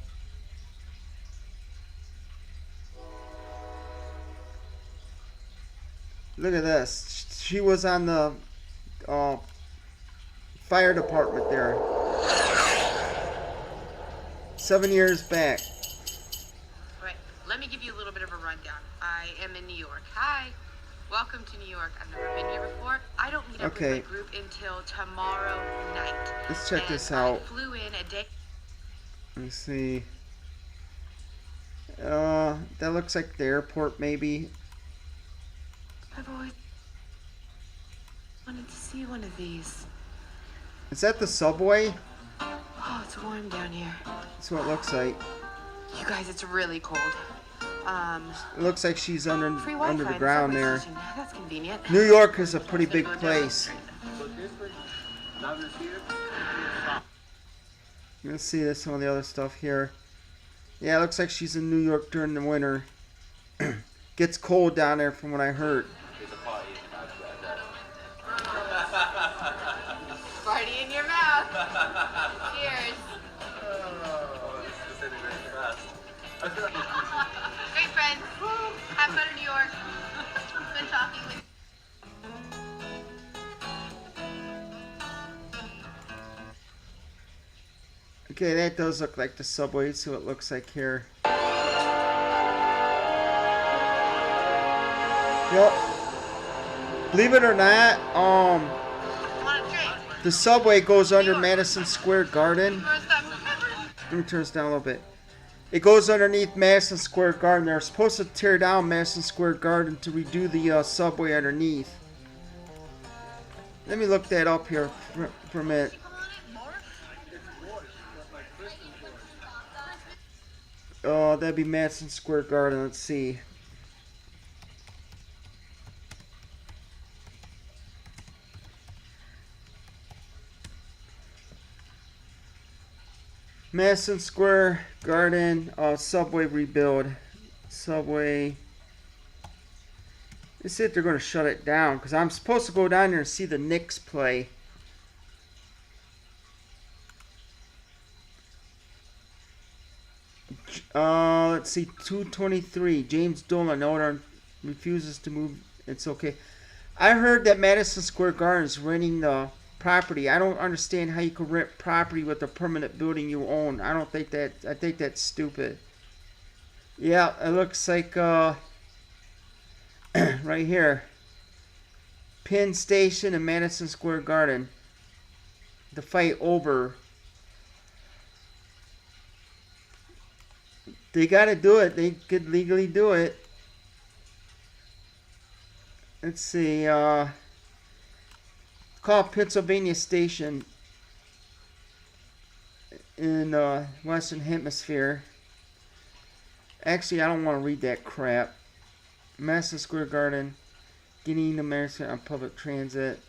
Speaker 1: Look at this. She was on the fire department there. 7 years back.
Speaker 2: Right, let me give you a little bit of a rundown. I am in New York. Hi, welcome to New York. I've never been here before. I don't meet up with my group until tomorrow night.
Speaker 1: Let's check this
Speaker 2: I
Speaker 1: out.
Speaker 2: flew in a day.
Speaker 1: Let me see. That looks like the airport, maybe.
Speaker 2: I've always wanted to see one of these.
Speaker 1: Is that the subway?
Speaker 2: Oh, it's warm down here.
Speaker 1: That's what it looks like.
Speaker 2: You guys, it's really cold.
Speaker 1: It looks like she's under
Speaker 2: Free
Speaker 1: the
Speaker 2: Wi-Fi
Speaker 1: ground
Speaker 2: in the
Speaker 1: there.
Speaker 2: subway station. That's convenient.
Speaker 1: New York is a pretty big place. Let's see some of the other stuff here. Yeah, it looks like she's in New York during the winter. Gets cold down there from what I heard.
Speaker 2: Party in your mouth. Cheers. Great friends. Have fun in New York. Good talking with you.
Speaker 1: Okay, that does look like the subway. Let's see what it looks like here. Yep. Believe it or not,
Speaker 2: Want a drink?
Speaker 1: the subway goes under Madison Square Garden.
Speaker 2: First time ever.
Speaker 1: Let me turn this down a little bit. It goes underneath Madison Square Garden. They're supposed to tear down Madison Square Garden to redo the subway underneath. Let me look that up here for a minute. Oh, that'd be Madison Square Garden. Let's see. Madison Square Garden subway rebuild. Subway. Let's see if they're going to shut it down, because I'm supposed to go down there and see the Knicks play. Let's see, 223. James Dolan owner refuses to move. It's okay. I heard that Madison Square Garden is renting the property. I don't understand how you could rent property with a permanent building you own. I don't think that. I think that's stupid. Yeah, it looks like right here, Penn Station and Madison Square Garden. The fight over. They gotta do it. They could legally do it. Let's see. Called Pennsylvania Station in Western Hemisphere. Actually, I don't want to read that crap. Madison Square Garden, getting American on public transit.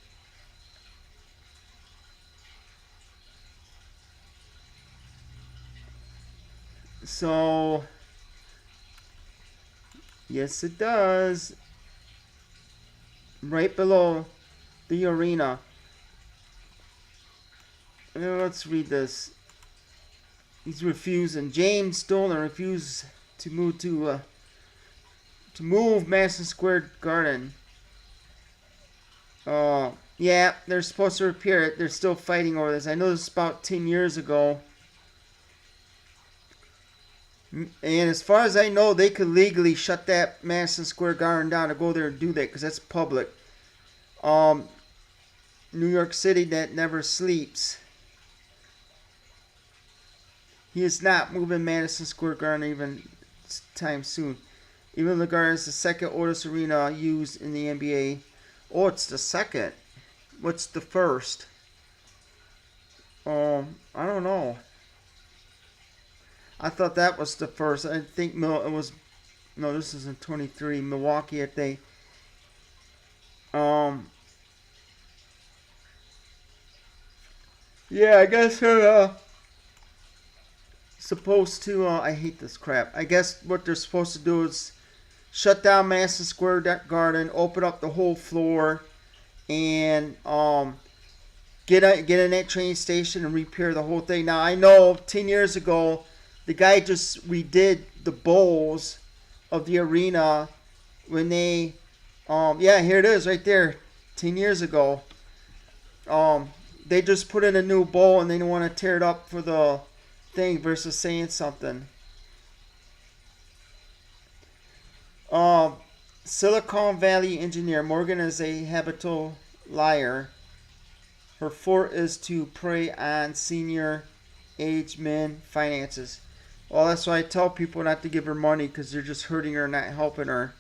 Speaker 1: So, yes, it does. Right below the arena. Let's read this. He's refusing. James Dolan refused to move Madison Square Garden. Yeah, they're supposed to repair it. They're still fighting over this. I know this about 10 years ago. And as far as I know, they could legally shut that Madison Square Garden down to go there and do that because that's public. New York City that never sleeps. He is not moving Madison Square Garden even time soon. Even the Garden is the second oldest arena used in the NBA. Oh, it's the second. What's the first? I don't know. I thought that was the first. I think it was. No, this is in 23. Milwaukee, I think. Yeah, I guess they're supposed to. I hate this crap. I guess what they're supposed to do is shut down Madison Square Garden, open up the whole floor, and get in that train station and repair the whole thing. Now I know 10 years ago. The guy just redid the bowls of the arena when they, yeah, here it is right there, 10 years ago. They just put in a new bowl and they don't want to tear it up for the thing versus saying something. Silicon Valley engineer Morgan is a habitual liar. Her fort is to prey on senior age men finances. Well, that's why I tell people not to give her money because they're just hurting her, not helping her.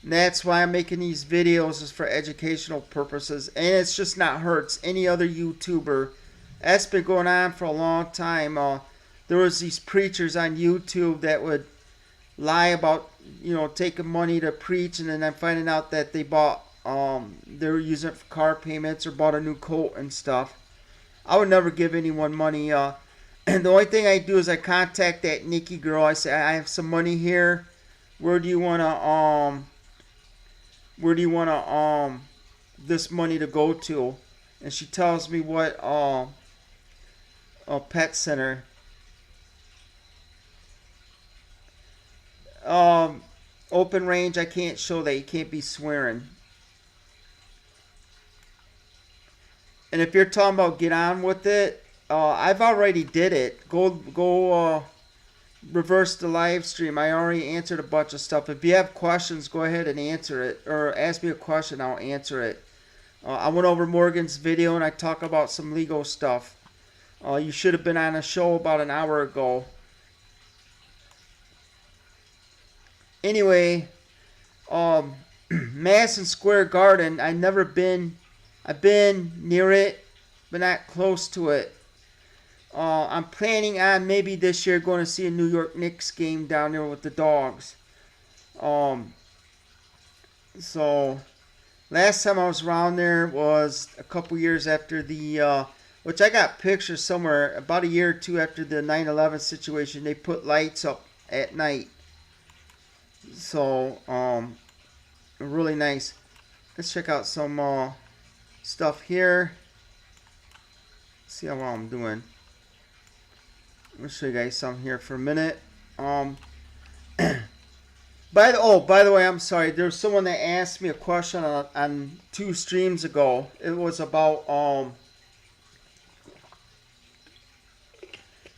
Speaker 1: And that's why I'm making these videos is for educational purposes. And it's just not her. It's any other YouTuber. That's been going on for a long time. There was these preachers on YouTube that would lie about, taking money to preach. And then I'm finding out that they bought, they were using it for car payments or bought a new coat and stuff. I would never give anyone money. And the only thing I do is I contact that Nikki girl. I say, I have some money here. Where do you wanna this money to go to? And she tells me what a pet center. Open range, I can't show that. You can't be swearing. And if you're talking about get on with it, I've already did it. Go reverse the live stream. I already answered a bunch of stuff. If you have questions, go ahead and answer it. Or ask me a question, I'll answer it. I went over Morgan's video and I talk about some legal stuff. You should have been on a show about an hour ago. Anyway, Madison Square Garden, I've been near it, but not close to it. I'm planning on maybe this year going to see a New York Knicks game down there with the dogs. So last time I was around there was a couple years after the, which I got pictures somewhere, about a year or two after the 9/11 situation. They put lights up at night. So, really nice. Let's check out some stuff here. See how well I'm doing. Let me show you guys some here for a minute. By the way, I'm sorry. There's someone that asked me a question on 2 streams ago. It was about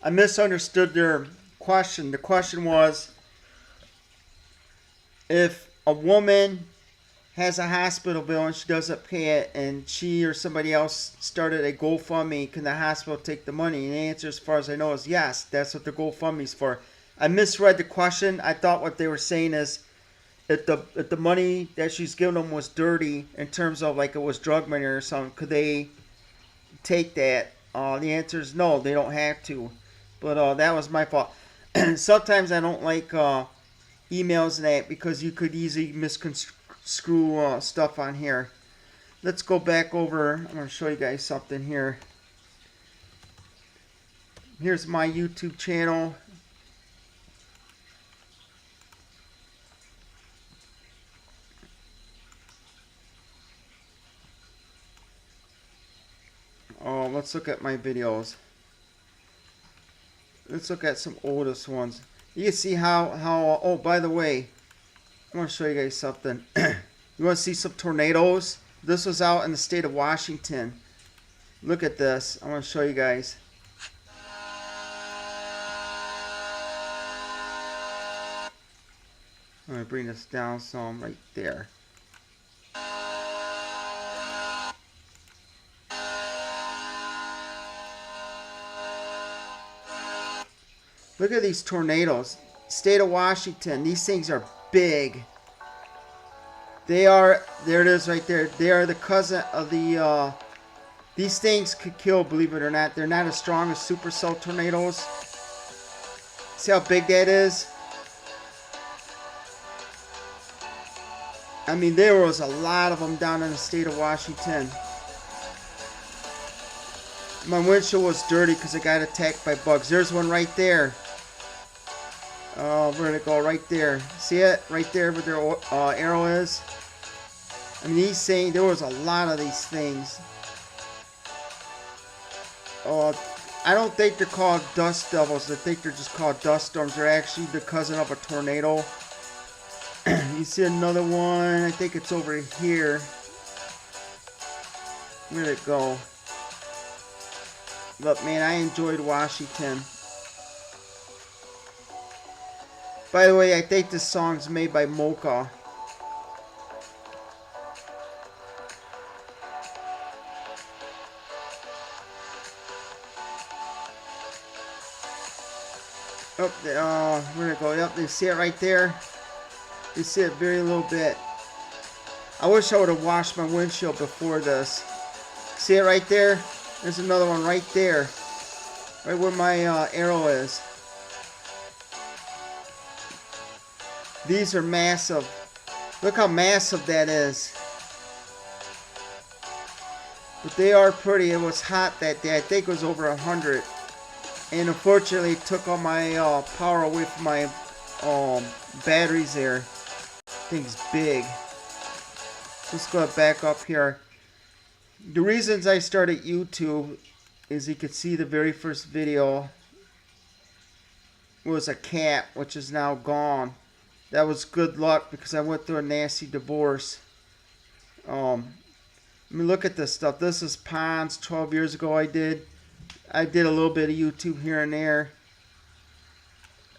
Speaker 1: I misunderstood their question. The question was, if a woman has a hospital bill and she doesn't pay it, and she or somebody else started a GoFundMe, can the hospital take the money? And the answer, as far as I know, is yes. That's what the GoFundMe's for. I misread the question. I thought what they were saying is, if the money that she's giving them was dirty, in terms of like it was drug money or something, could they take that? The answer is no, they don't have to. But that was my fault. Sometimes I don't like emails and that, because you could easily misconstrue stuff on here. Let's go back over. I'm going to show you guys something here. Here's my YouTube channel. Oh, let's look at my videos. Let's look at some oldest ones. You can see how oh, by the way, I want to show you guys something. You want to see some tornadoes? This was out in the state of Washington. Look at this. I want to show you guys. I'm going to bring this down some right there. Look at these tornadoes. State of Washington. These things are big. They are, there it is right there. They are the cousin of the, these things could kill, believe it or not. They're not as strong as supercell tornadoes. See how big that is? I mean, there was a lot of them down in the state of Washington. My windshield was dirty because it got attacked by bugs. There's one right there. Where'd it go? Right there. See it? Right there where their arrow is. I mean, he's saying there was a lot of these things. I don't think they're called dust devils. I think they're just called dust storms. They're actually the cousin of a tornado. You see another one. I think it's over here. Where'd it go? Look, man, I enjoyed Washington. By the way, I think this song's made by Mocha. Oh, where'd it go? Yep, they see it right there. You see it very little bit. I wish I would have washed my windshield before this. See it right there? There's another one right there. Right where my arrow is. These are massive. Look how massive that is. But they are pretty. It was hot that day. I think it was over 100. And unfortunately it took all my power away from my batteries there. Thing's big. Let's go back up here. The reasons I started YouTube is you could see the very first video was a cat, which is now gone. That was good luck because I went through a nasty divorce. I mean, look at this stuff. This is ponds. 12 years ago I did a little bit of YouTube here and there.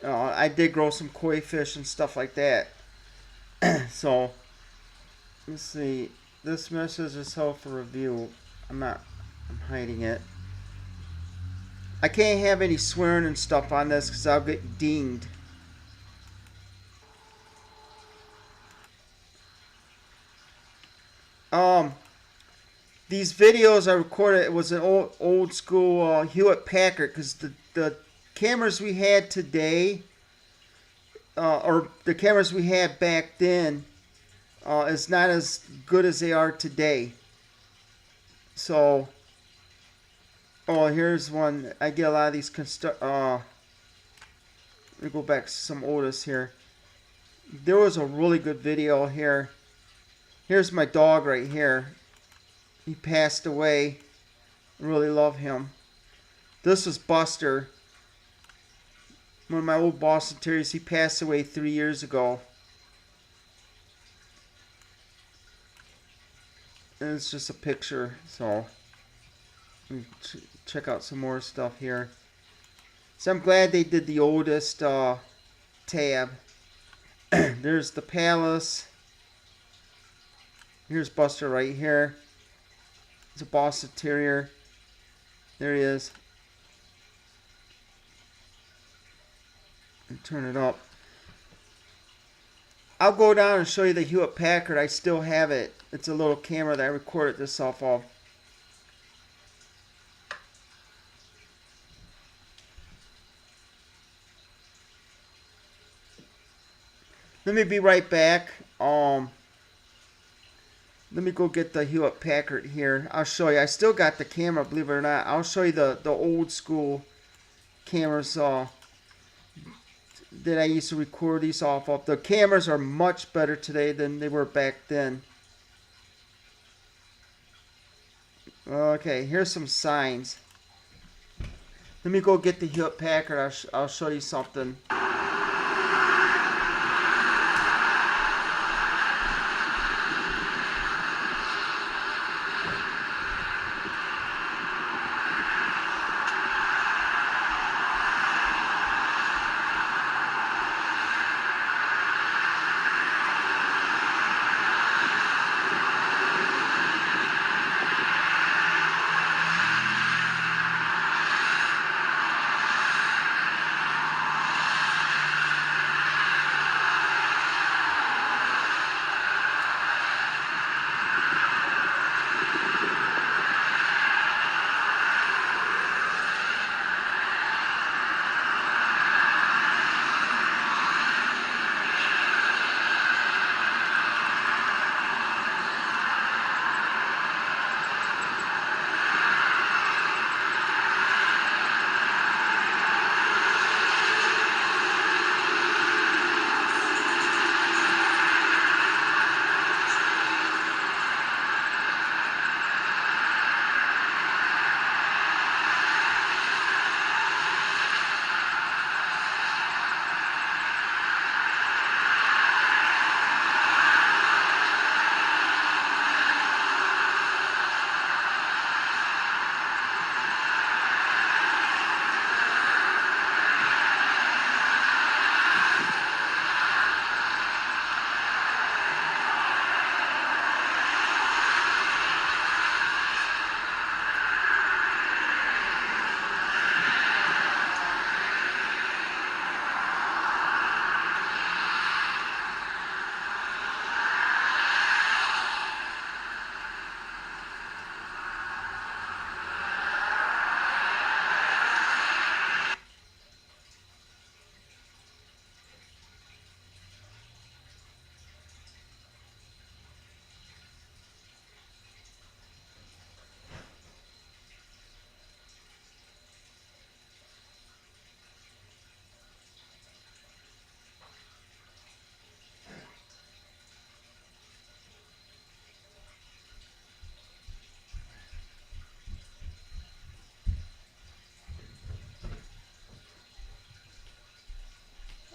Speaker 1: I did grow some koi fish and stuff like that. So, let's see. This message is held for review. I'm hiding it. I can't have any swearing and stuff on this because I'll get dinged. These videos I recorded, it was an old school Hewlett Packard, because the cameras we had today, or the cameras we had back then, is not as good as they are today. So, here's one. I get a lot of these let me go back to some oldest here. There was a really good video here. Here's my dog right here. He passed away. I really love him. This was Buster. One of my old Boston Terriers. He passed away 3 years ago. And it's just a picture, so check out some more stuff here. So I'm glad they did the oldest tab. There's the Palace. Here's Buster right here. It's a Boston Terrier. There he is. And turn it up. I'll go down and show you the Hewlett Packard. I still have it. It's a little camera that I recorded this off of. Let me be right back. Let me go get the Hewlett Packard here. I'll show you. I still got the camera, believe it or not. I'll show you the old school cameras that I used to record these off of. The cameras are much better today than they were back then. Okay, here's some signs. Let me go get the Hewlett Packard. I'll show you something.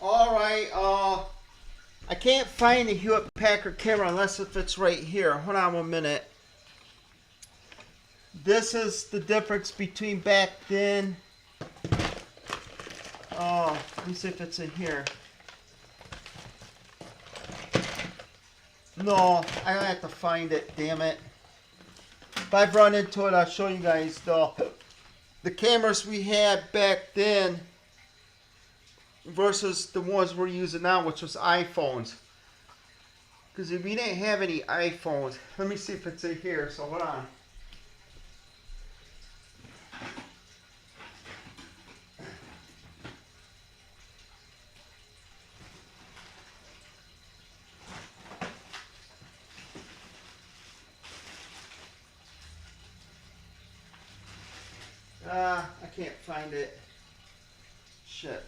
Speaker 1: Alright, I can't find the Hewlett Packard camera unless if it's right here. Hold on 1 minute. This is the difference between back then. Let me see if it's in here. No, I don't have to find it, damn it. If I've run into it, I'll show you guys the cameras we had back then versus the ones we're using now, which was iPhones. Because we didn't have any iPhones. Let me see if it's in here, so hold on. I can't find it. Shit.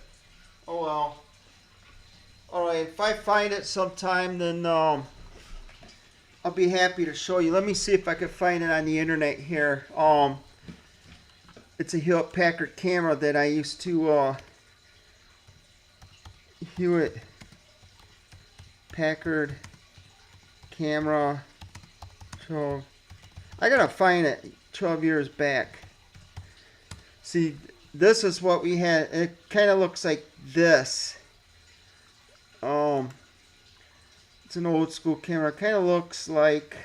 Speaker 1: Oh well. Alright, if I find it sometime, then I'll be happy to show you. Let me see if I can find it on the internet here. It's a Hewlett Packard camera that I used to Hewitt Packard camera. 12. I gotta find it. 12 years back. See, this is what we had. It kind of looks like this. It's an old school camera. Kind of looks like.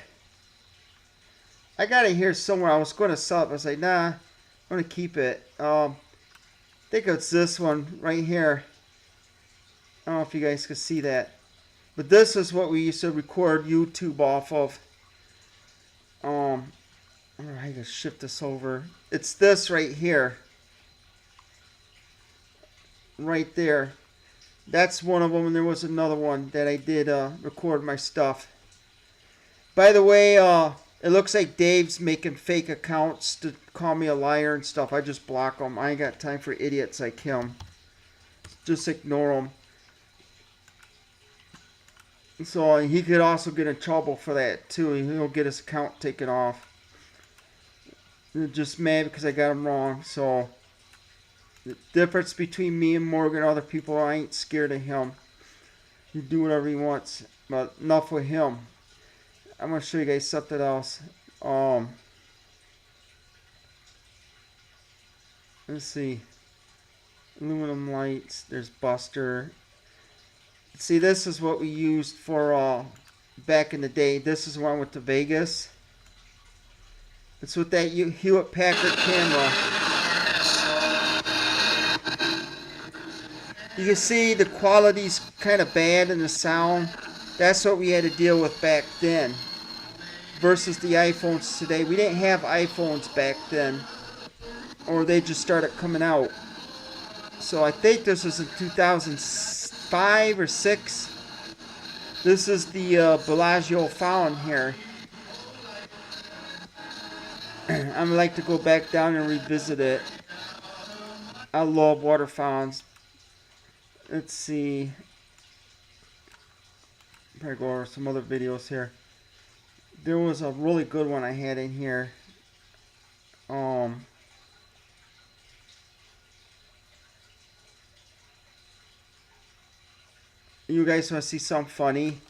Speaker 1: I got it here somewhere. I was going to sell it, but I was like, nah, I'm going to keep it. I think it's this one right here. I don't know if you guys can see that. But this is what we used to record YouTube off of. I don't know how to shift this over. It's this right here. Right there. That's one of them, and there was another one that I did record my stuff. By the way, it looks like Dave's making fake accounts to call me a liar and stuff. I just block them. I ain't got time for idiots like him. Just ignore them. So he could also get in trouble for that too. He'll get his account taken off. They're just mad because I got him wrong. So the difference between me and Morgan, other people, I ain't scared of him. He do whatever he wants. But enough with him. I'm gonna show you guys something else. Let's see. Aluminum lights. There's Buster. See, this is what we used for back in the day. This is when I went to Vegas. It's with that Hewitt Packard camera. You can see the quality's kind of bad in the sound. That's what we had to deal with back then. Versus the iPhones today. We didn't have iPhones back then. Or they just started coming out. So I think this was in 2005 or 6. This is the Bellagio fountain here. I'd like to go back down and revisit it. I love water fountains. Let's see. Probably go over some other videos here. There was a really good one I had in here. You guys want to see something funny?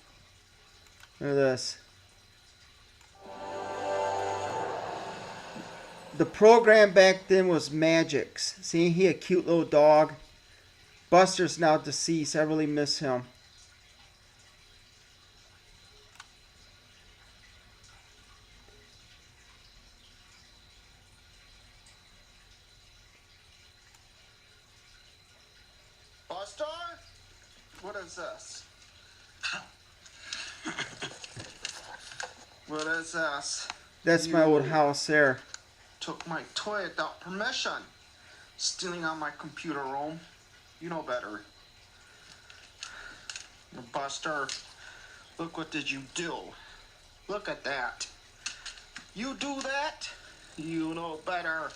Speaker 1: Look at this. The program back then was Magix. See, he a cute little dog. Buster's now deceased. I really miss him. Buster? What is this? What is this? That's my old house there. Took my toy without permission. Stealing on my computer room. You know better. Buster, look what did you do. Look at that. You do that? You know better.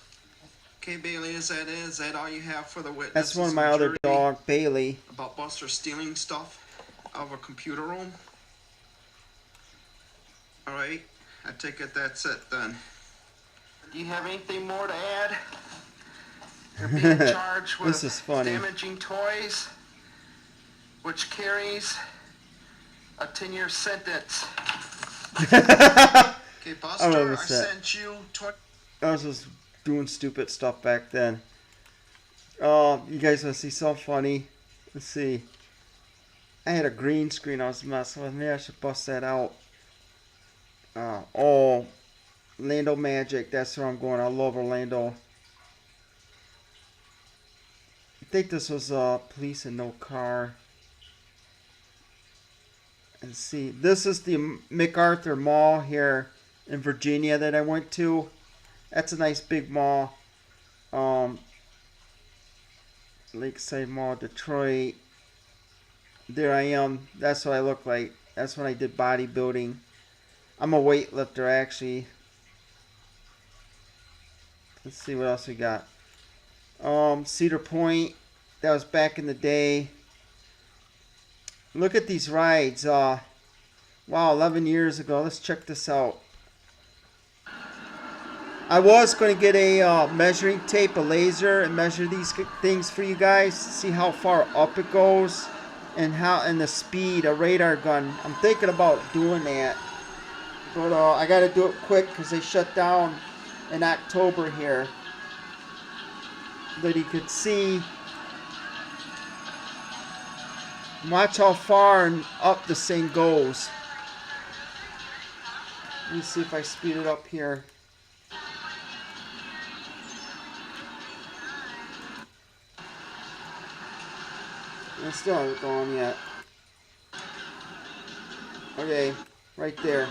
Speaker 1: Okay, Bailey, is that all you have for the witness? That's one of my other dog, Bailey. About Buster stealing stuff out of a computer room? Alright, I take it that's it then. Do you have anything more to add? You're being charged with this is funny.
Speaker 3: Damaging toys, which carries a 10-year sentence. Okay, Buster, I sent you 20.
Speaker 1: I was just doing stupid stuff back then. You guys want to see something funny? Let's see. I had a green screen I was messing with. Maybe I should bust that out. Orlando Magic. That's where I'm going. I love Orlando. I think this was Police and No Car. And see, this is the MacArthur Mall here in Virginia that I went to. That's a nice big mall. Lakeside Mall, Detroit. There I am. That's what I look like. That's when I did bodybuilding. I'm a weightlifter actually. Let's see what else we got. Cedar Point. That was back in the day. Look at these rides. Wow, 11 years ago. Let's check this out. I was going to get a measuring tape, a laser, and measure these things for you guys. See how far up it goes. and the speed, a radar gun. I'm thinking about doing that, but I got to do it quick because they shut down in October here. But you could see, watch how far and up this thing goes. Let me see if I speed it up here. It's still hasn't gone yet. Okay, right there.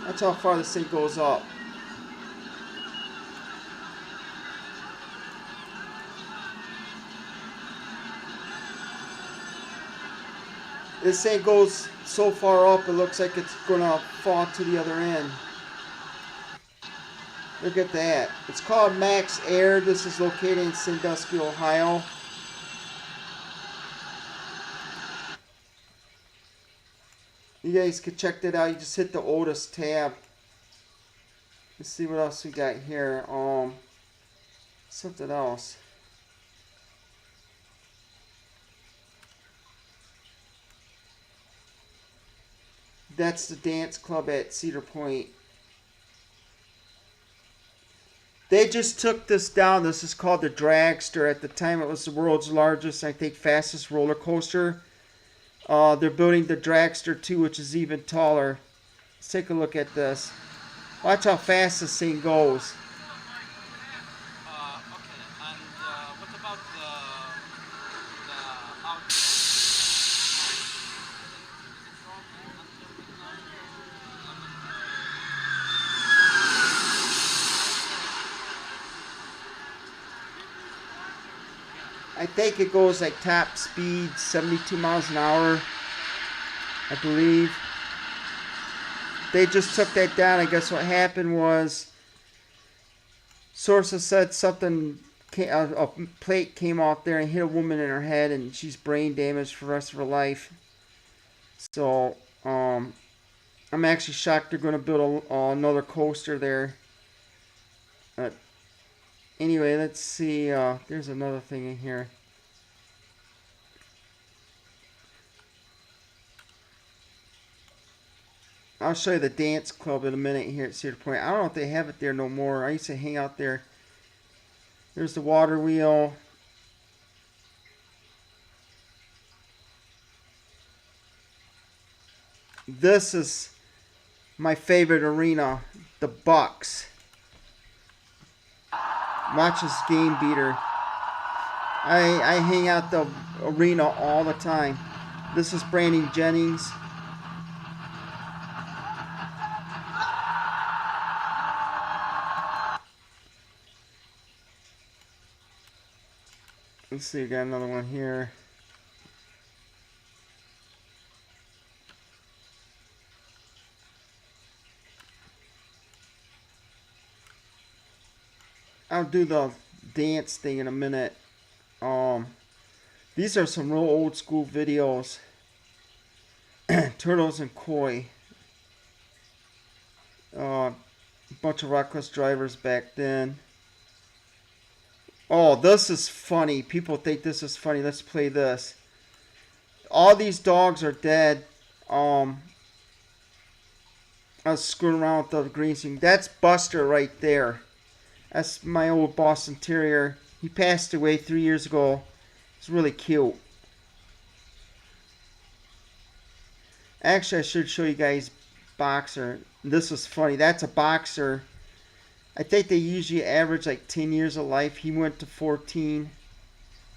Speaker 1: That's how far this thing goes up. This thing goes so far up, it looks like it's gonna fall to the other end. Look at that. It's called Max Air. This is located in Sandusky, Ohio. You guys can check that out. You just hit the Otis tab. Let's see what else we got here. Something else. That's the dance club at Cedar Point. They just took this down. This is called the Dragster. At the time, it was the world's largest, I think, fastest roller coaster. They're building the Dragster 2, which is even taller. Let's take a look at this. Watch how fast this thing goes.
Speaker 4: Okay, and what about the outdoor?
Speaker 1: I think it goes like top speed 72 miles an hour, I believe. They just took that down. I guess what happened was sources said something, a plate came off there and hit a woman in her head, and she's brain damaged for the rest of her life. So I'm actually shocked they're going to build another coaster there. Anyway, let's see. There's another thing in here. I'll show you the dance club in a minute here at Cedar Point. I don't know if they have it there no more. I used to hang out there. There's the water wheel. This is my favorite arena, the Bucks. Watch this game beater. I hang out the arena all the time. This is Brandon Jennings. Let's see, we got another one here. I'll do the dance thing in a minute. These are some real old school videos. Turtles and Koi. Bunch of reckless drivers back then. Oh, this is funny. People think this is funny. Let's play this. All these dogs are dead. I was screwing around with the green screen. That's Buster right there. That's my old Boston Terrier. He passed away 3 years ago. It's really cute. Actually, I should show you guys Boxer. This is funny. That's a Boxer. I think they usually average like 10 years of life. He went to 14.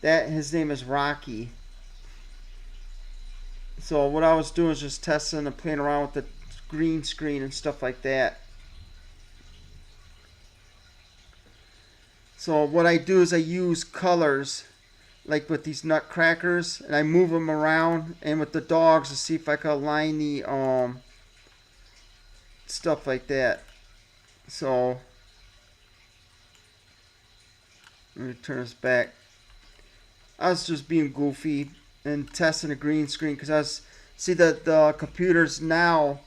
Speaker 1: His name is Rocky. So what I was doing is just testing and playing around with the green screen and stuff like that. So what I do is I use colors, like with these nutcrackers, and I move them around, and with the dogs to see if I can align the stuff like that. So let me turn this back. I was just being goofy and testing a green screen because I was see that the computers now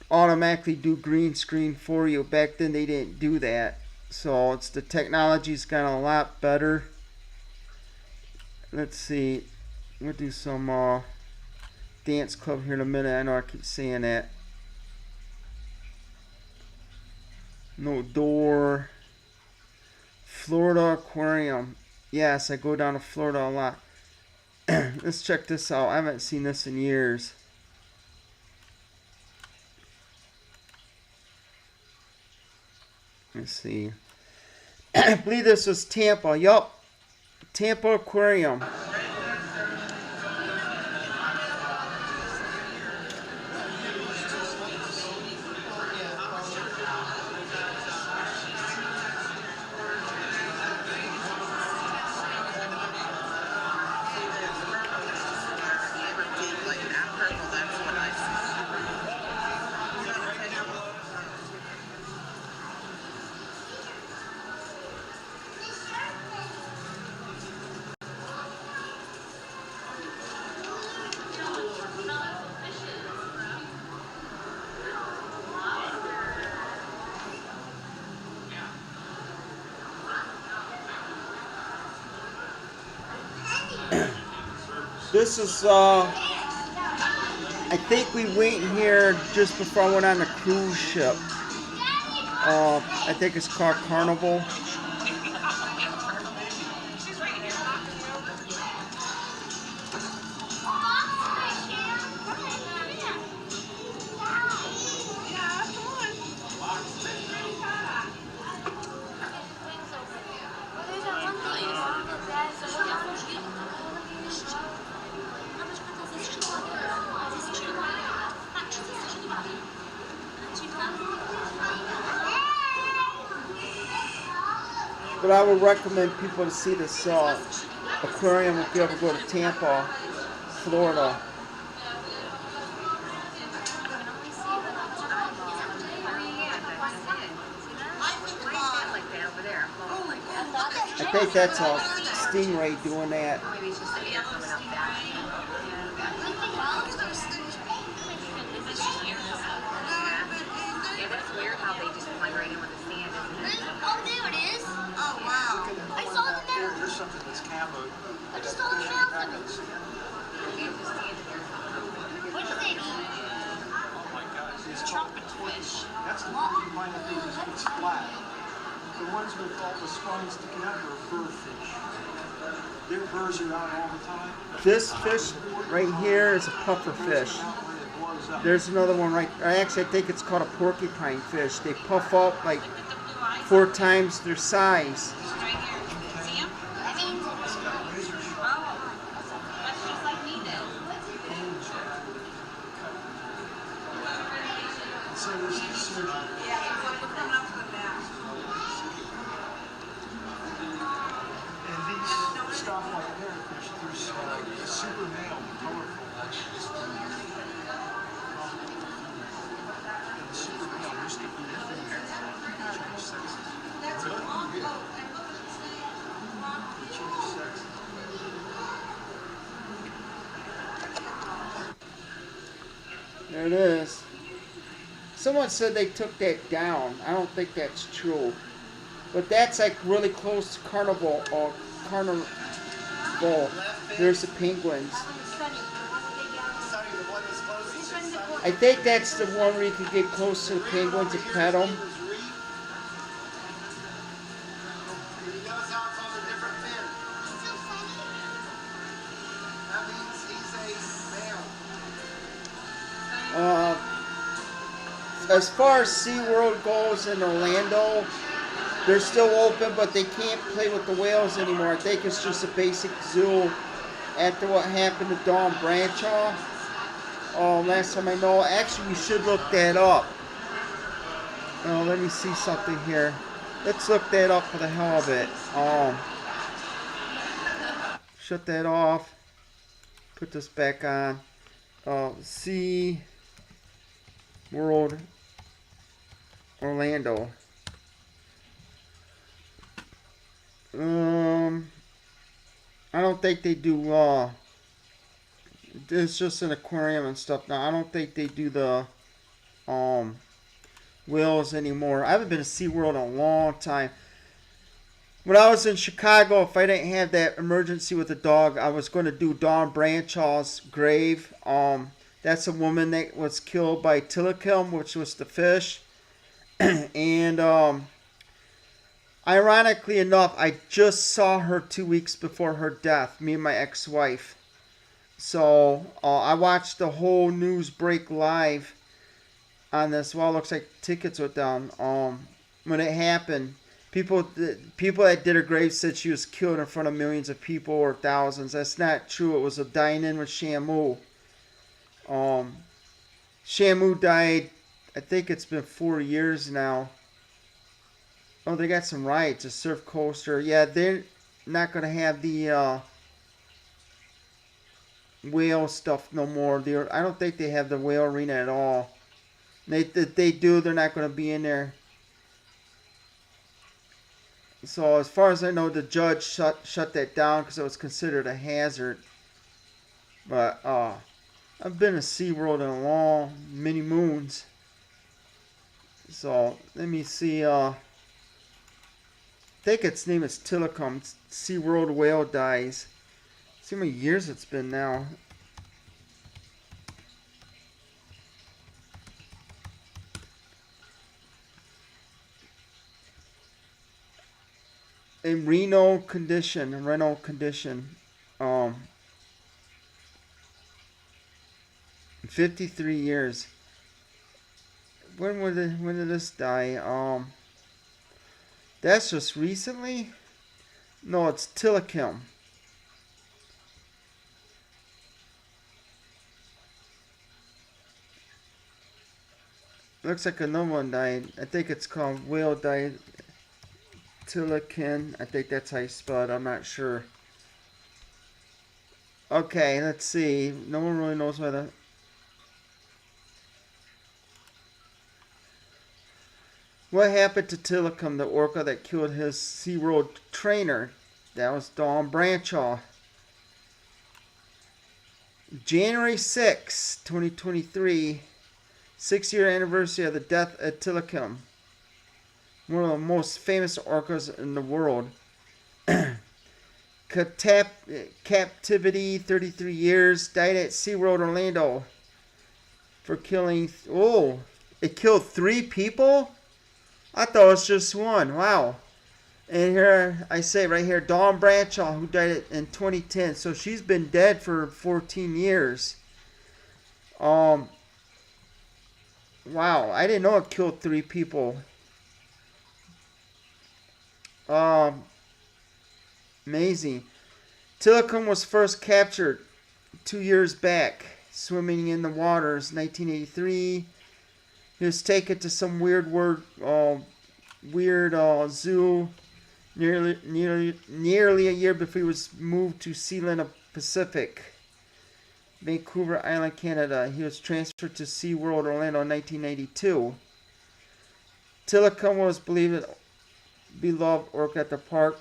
Speaker 1: automatically do green screen for you. Back then they didn't do that. So it's the technology's gotten a lot better. Let's see. We'll do some dance club here in a minute. I know I keep saying that. No door. Florida Aquarium. Yes, I go down to Florida a lot. Let's check this out. I haven't seen this in years. Let's see. I believe this was Tampa. Yup. Tampa Aquarium. This is, I think we went in here just before I went on the cruise ship. I think it's called Carnival. But I would recommend people to see this aquarium if you ever go to Tampa, Florida. I think that's a stingray doing that.
Speaker 3: There's something that's camo.
Speaker 5: I just saw the mouth of it. What do they eat?
Speaker 3: Oh my gosh, it's trumpet fish. That's the one you find out it's flat. The ones with all the spines sticking out are burr fish. Their burrs are out all the time.
Speaker 1: This fish right here is a puffer fish. There's another one right. Actually, I think it's called a porcupine fish. They puff up like 4 times their size. There it is. Someone said they took that down. I don't think that's true. But that's like really close to Carnival or Carnival. There's the penguins. I think that's the one where you can get close to the penguins and pet them. As far as SeaWorld goes in Orlando, they're still open, but they can't play with the whales anymore. I think it's just a basic zoo after what happened to Dawn Brancheau. Last time I know. Actually, we should look that up. Let me see something here. Let's look that up for the hell of it. Shut that off. Put this back on. SeaWorld Orlando. I don't think they do, it's just an aquarium and stuff now. I don't think they do the, whales anymore. I haven't been to SeaWorld in a long time. when I was in Chicago, if I didn't have that emergency with the dog, I was going to do Dawn Branchaw's grave. That's a woman that was killed by Tilikum, which was the fish. And ironically enough, I just saw her 2 weeks before her death, me and my ex-wife. So I watched the whole news break live on this. Well, it looks like tickets went down. When it happened, people that did her grave said she was killed in front of millions of people or thousands. That's not true. It was a dine-in with Shamu. Shamu died, I think it's been 4 years now. Oh, they got some riots, a surf coaster. Yeah, they're not going to have the whale stuff no more. I don't think they have the whale arena at all. If they do, they're not going to be in there. So as far as I know, the judge shut that down because it was considered a hazard. But I've been to SeaWorld in many moons. So let me see. I think its name is Tilikum. SeaWorld whale dies. See how many years it's been now. In renal condition. 53 years. When did this die? That's just recently? No, it's Tilikum. Looks like another one died. I think it's called whale died. Tilikum. I think that's how you spell it. I'm not sure. Okay, let's see. No one really knows why that. What happened to Tilikum, the orca that killed his SeaWorld trainer? That was Dawn Branchaw. January 6, 2023. 6-year anniversary of the death of Tilikum. One of the most famous orcas in the world. Captivity, 33 years. Died at SeaWorld Orlando for killing... Oh, it killed 3 people? I thought it was just one. Wow. And here, I say right here, Dawn Branchaw, who died in 2010. So she's been dead for 14 years. Wow, I didn't know it killed 3 people. Amazing. Tilikum was first captured 2 years back, swimming in the waters, 1983. He was taken to some weird zoo nearly a year before he was moved to Sealand Pacific, Vancouver Island, Canada. He was transferred to SeaWorld Orlando in 1992. Tilikum was beloved orca at the park,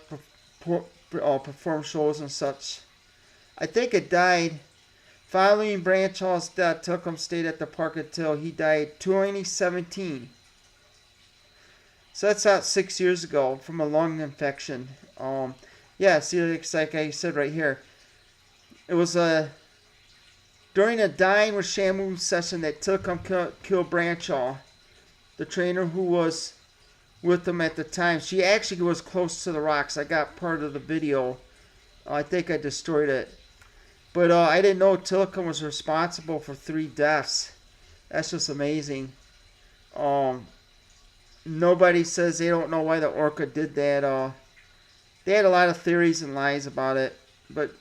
Speaker 1: performed shows and such. I think it died. Following Branchaw's death, Tilikum stayed at the park until he died 2017. So that's about 6 years ago from a lung infection. Yeah, see, it's like I said right here. It was during a Dine with Shamu session that Tilikum killed Branchaw, the trainer who was with him at the time. She actually was close to the rocks. I got part of the video. I think I destroyed it. But I didn't know Tilikum was responsible for 3 deaths. That's just amazing. Nobody says they don't know why the orca did that. They had a lot of theories and lies about it. But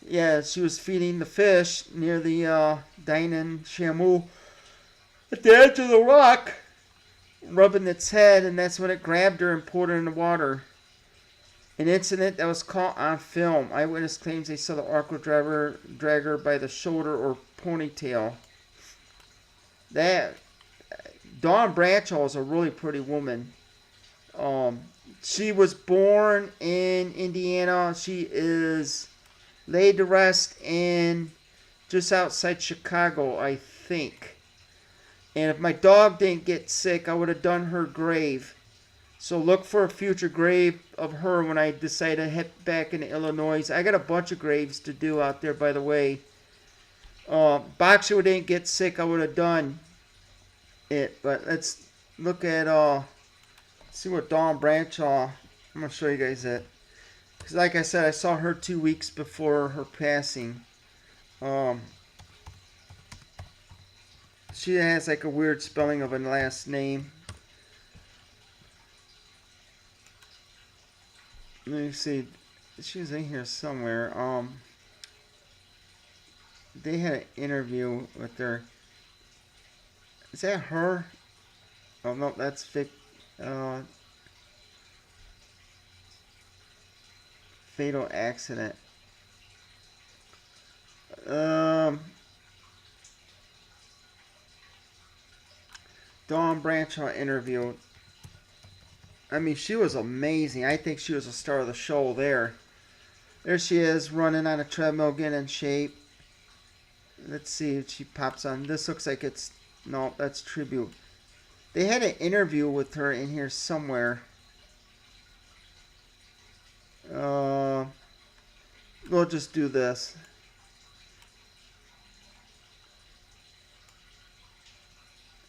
Speaker 1: yeah, she was feeding the fish near the Dine-In Shamu at the edge of the rock, rubbing its head, and that's when it grabbed her and pulled her in the water. An incident that was caught on film. Eyewitness claims they saw the orca drag her by the shoulder or ponytail. That Dawn Branchaw is a really pretty woman. She was born in Indiana. She is laid to rest in just outside Chicago, I think. And if my dog didn't get sick, I would have done her grave. So look for a future grave of her when I decide to head back into Illinois. I got a bunch of graves to do out there, by the way. Boxer didn't get sick, I would have done it. But let's look at see what Dawn Brancheau. I'm gonna show you guys it. Cause like I said, I saw her 2 weeks before her passing. She has like a weird spelling of a last name. Let me see. She was in here somewhere. They had an interview with her. Is that her? Oh no, that's Vic. Fatal accident. Dawn Brancheau interview. I mean, she was amazing. I think she was the star of the show there. There she is, running on a treadmill, getting in shape. Let's see if she pops on. This looks like it's... No, that's tribute. They had an interview with her in here somewhere. We'll just do this.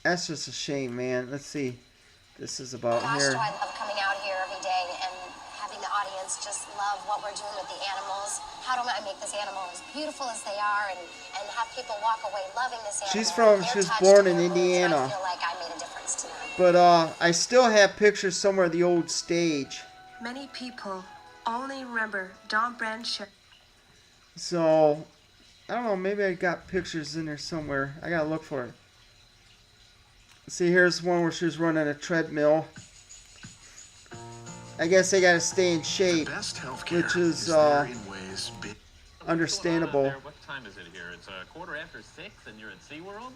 Speaker 1: That's just a shame, man. Let's see. This is about
Speaker 5: Gosh,
Speaker 1: here.
Speaker 5: do I love coming out here every day and having the audience just love what we're doing with the animals. How do I make this animal as beautiful as they are and have people walk away loving this animal?
Speaker 1: She was born in Indiana.
Speaker 5: I feel like I made a difference to them.
Speaker 1: But I still have pictures somewhere of the old stage.
Speaker 6: Many people only remember Dawn Brancheau.
Speaker 1: So, I don't know, maybe I got pictures in there somewhere. I gotta look for it. See, here's one where she was running a treadmill. I guess they gotta stay in shape, which is understandable.
Speaker 7: What time is it here? It's a 6:15 and you're at SeaWorld?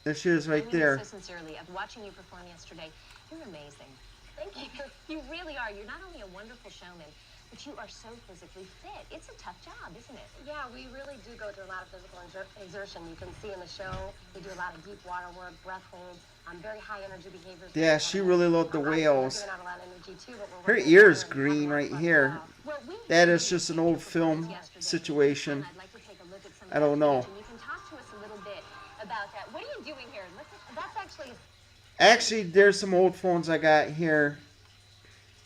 Speaker 1: There she is right there.
Speaker 8: So sincerely, of watching you perform yesterday, you're amazing. Thank you. You really are. You're not only a wonderful showman, but you are so physically fit. It's a tough job, isn't it?
Speaker 9: Yeah, we really do go through a lot of physical exertion. You can see in the show, we do a lot of deep water work, breath holds, very high energy behaviors.
Speaker 1: Yeah, she really loved the whales.
Speaker 9: We're giving out a lot of energy too, but
Speaker 1: Her
Speaker 9: we're working
Speaker 1: ear is
Speaker 9: together and
Speaker 1: green
Speaker 9: having
Speaker 1: right
Speaker 9: fun.
Speaker 1: here. That is just an old film situation.
Speaker 8: I'd like to take a look at some
Speaker 1: I don't know.
Speaker 8: footage, and you can talk to us a little bit about that. What are you doing here? That's actually...
Speaker 1: Actually, there's some old phones I got here.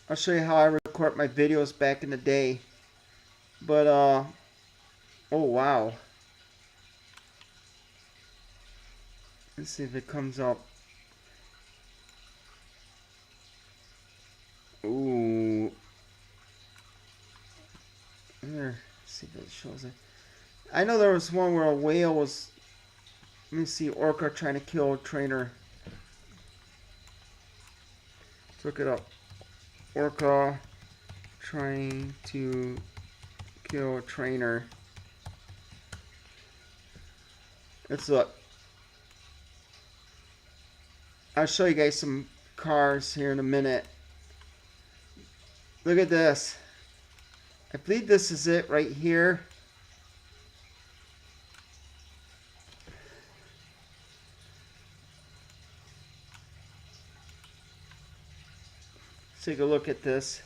Speaker 1: I'll show you how I record my videos back in the day. But, oh wow. Let's see if it comes up. Ooh. There. Let's see if it shows it. I know there was one where a whale was... Let me see, orca trying to kill a trainer. Let's look it up. Orca trying to kill a trainer. Let's look. I'll show you guys some cars here in a minute. Look at this. I believe this is it right here. Let's take a look at this.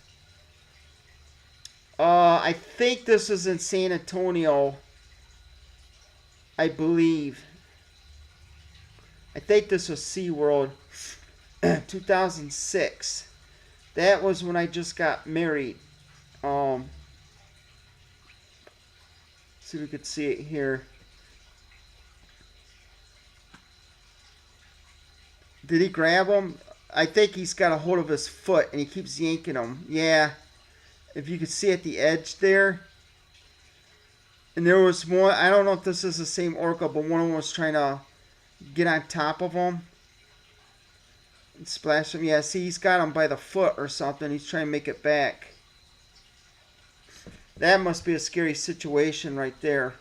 Speaker 1: I think this is in San Antonio. I believe. I think this was SeaWorld 2006. That was when I just got married. See if we could see it here. Did he grab him? I think he's got a hold of his foot and he keeps yanking him. Yeah. If you could see at the edge there. And there was one, I don't know if this is the same orca, but one of them was trying to get on top of him and splash him. Yeah, see, he's got him by the foot or something. He's trying to make it back. That must be a scary situation right there.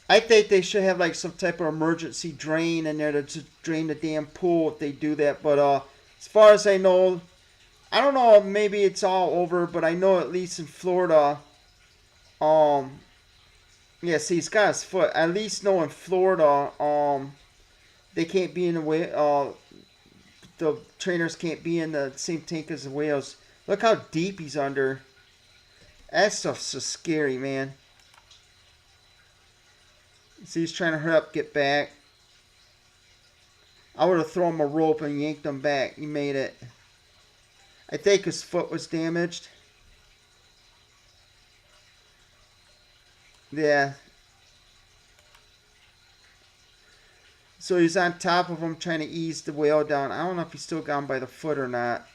Speaker 1: I think they should have like some type of emergency drain in there to just drain the damn pool if they do that. But as far as I know, I don't know, maybe it's all over, but I know at least in Florida, yeah, see, he's got his foot. At least know in Florida, they can't be in the way, the trainers can't be in the same tank as the whales. Look how deep he's under. That stuff's so scary, man. See, he's trying to hurry up, get back. I would have thrown him a rope and yanked him back. He made it. I think his foot was damaged. Yeah. So he's on top of him trying to ease the whale down. I don't know if he's still got him by the foot or not.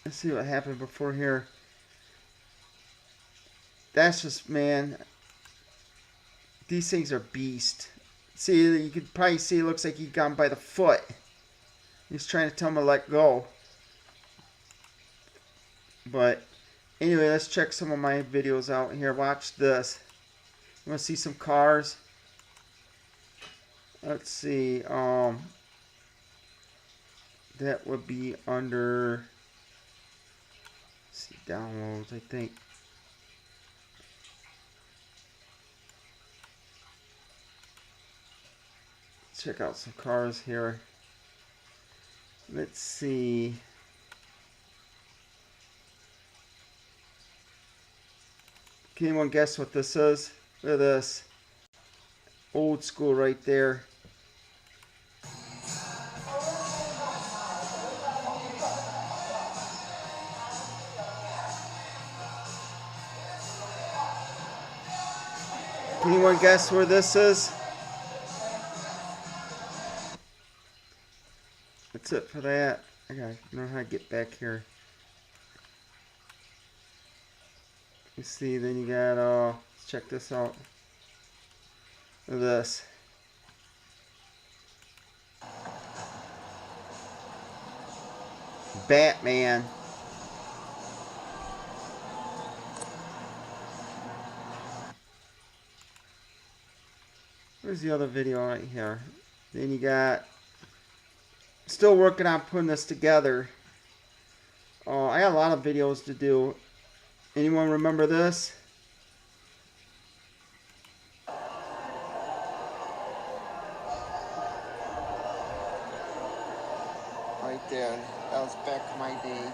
Speaker 1: Let's see what happened before here. That's just, man. These things are beast. See, you could probably see it looks like he got him by the foot. He's trying to tell him to let go. But anyway, let's check some of my videos out here. Watch this. You want to see some cars? Let's see. That would be under. Let's see, downloads, I think. Check out some cars here. Let's see. Can anyone guess what this is? Look at this. Old school right there. Can anyone guess where this is? That's it for that. I gotta know how to get back here. Let's see, then you got, let's check this out. Look at this. Batman. Where's the other video right here? Then you got, still working on putting this together. I got a lot of videos to do. Anyone remember this? Right there. That was back in my day.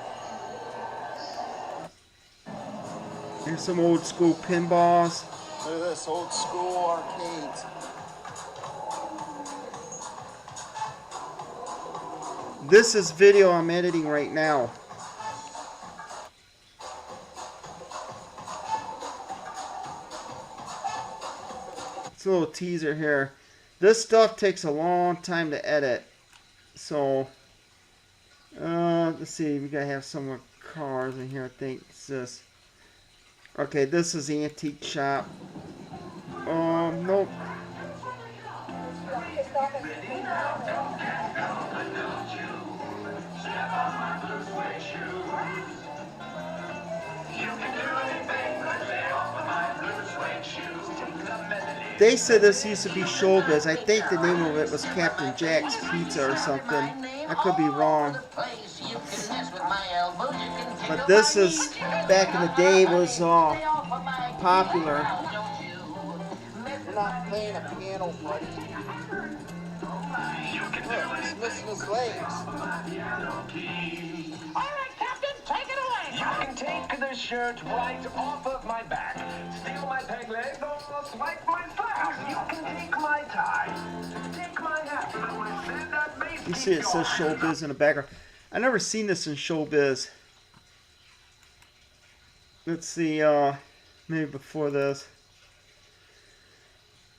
Speaker 1: Here's some old school pinballs. Look at this, old school arcades. This is video I'm editing right now. It's a little teaser here. This stuff takes a long time to edit. So, let's see. We gotta have some more cars in here. I think it's this. Okay, this is the antique shop. Nope. They said this used to be Showbiz. I think the name of it was Captain Jack's Pizza or something. I could be wrong. But this is, back in the day, was popular. You're not playing a piano, buddy. Look, he's missing his legs.
Speaker 10: Alright, Captain, take it away! You can take the shirt right off of my back, steal my peg leg, or swipe my flag. You can take my tie, take my hat.
Speaker 1: You see it says Showbiz in the background. I never seen this in Showbiz. Let's see, maybe before this.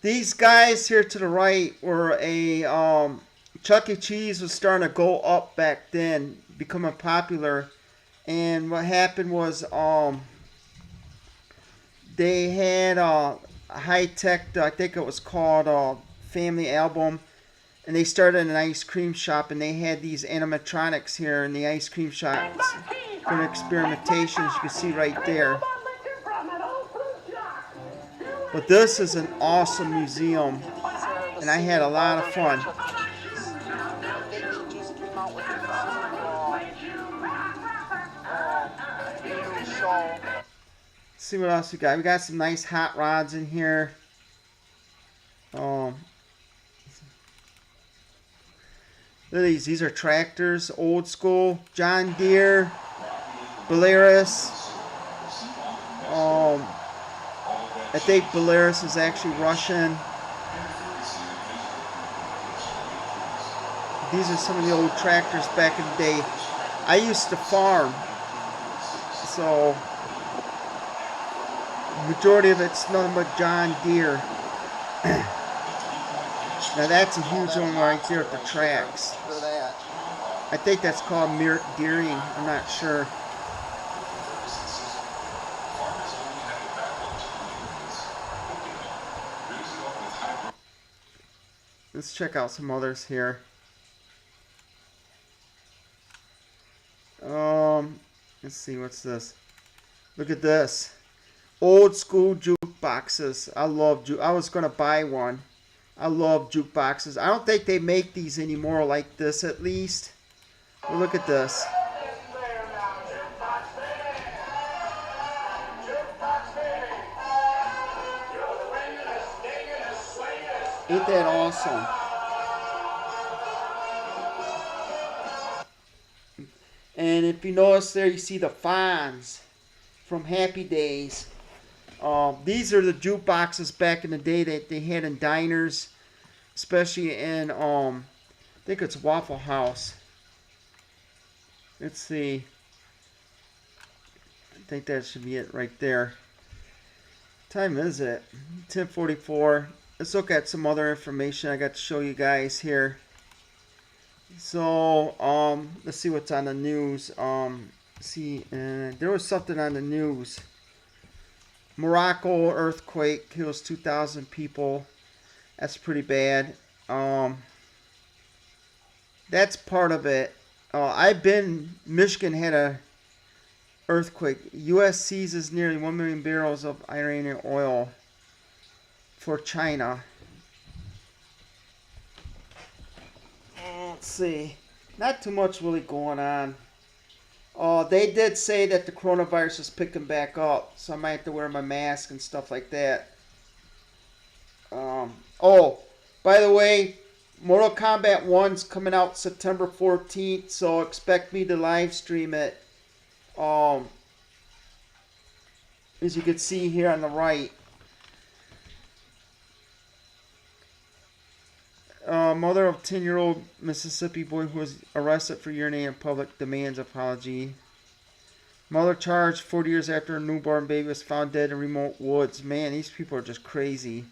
Speaker 1: These guys here to the right were a, Chuck E. Cheese was starting to go up back then, becoming popular. And what happened was, they had a high-tech, I think it was called Family Album. And they started an ice cream shop, and they had these animatronics here in the ice cream shop for experimentation, as you can see right there. But this is an awesome museum, and I had a lot of fun. Let's see what else we got. We got some nice hot rods in here. Look at these. These are tractors, old school. John Deere, Polaris. I think Polaris is actually Russian. These are some of the old tractors back in the day. I used to farm, so majority of it's nothing but John Deere. Now that's a huge one right there at the tracks.
Speaker 11: For that.
Speaker 1: I think that's called deering. I'm not sure. Let's check out some others here. Let's see, what's this? Look at this. Old school jukeboxes. I love I was gonna buy one. I love jukeboxes. I don't think they make these anymore like this, at least. But look at this. Ain't that awesome? And if you notice there, you see the Fonz from Happy Days. These are the jukeboxes back in the day that they had in diners, especially in, I think it's Waffle House. Let's see. I think that should be it right there. What time is it? 10:44. Let's look at some other information I got to show you guys here. So, let's see what's on the news. There was something on the news. Morocco earthquake kills 2,000 people. That's pretty bad. That's part of it. Michigan had a earthquake. U.S. seizes nearly 1 million barrels of Iranian oil for China. Let's see. Not too much really going on. They did say that the coronavirus is picking back up, so I might have to wear my mask and stuff like that. By the way, Mortal Kombat 1's coming out September 14th, so expect me to live stream it. As you can see here on the right. Mother of 10-year-old Mississippi boy who was arrested for urinating in public demands apology. Mother charged 40 years after a newborn baby was found dead in remote woods. Man, these people are just crazy.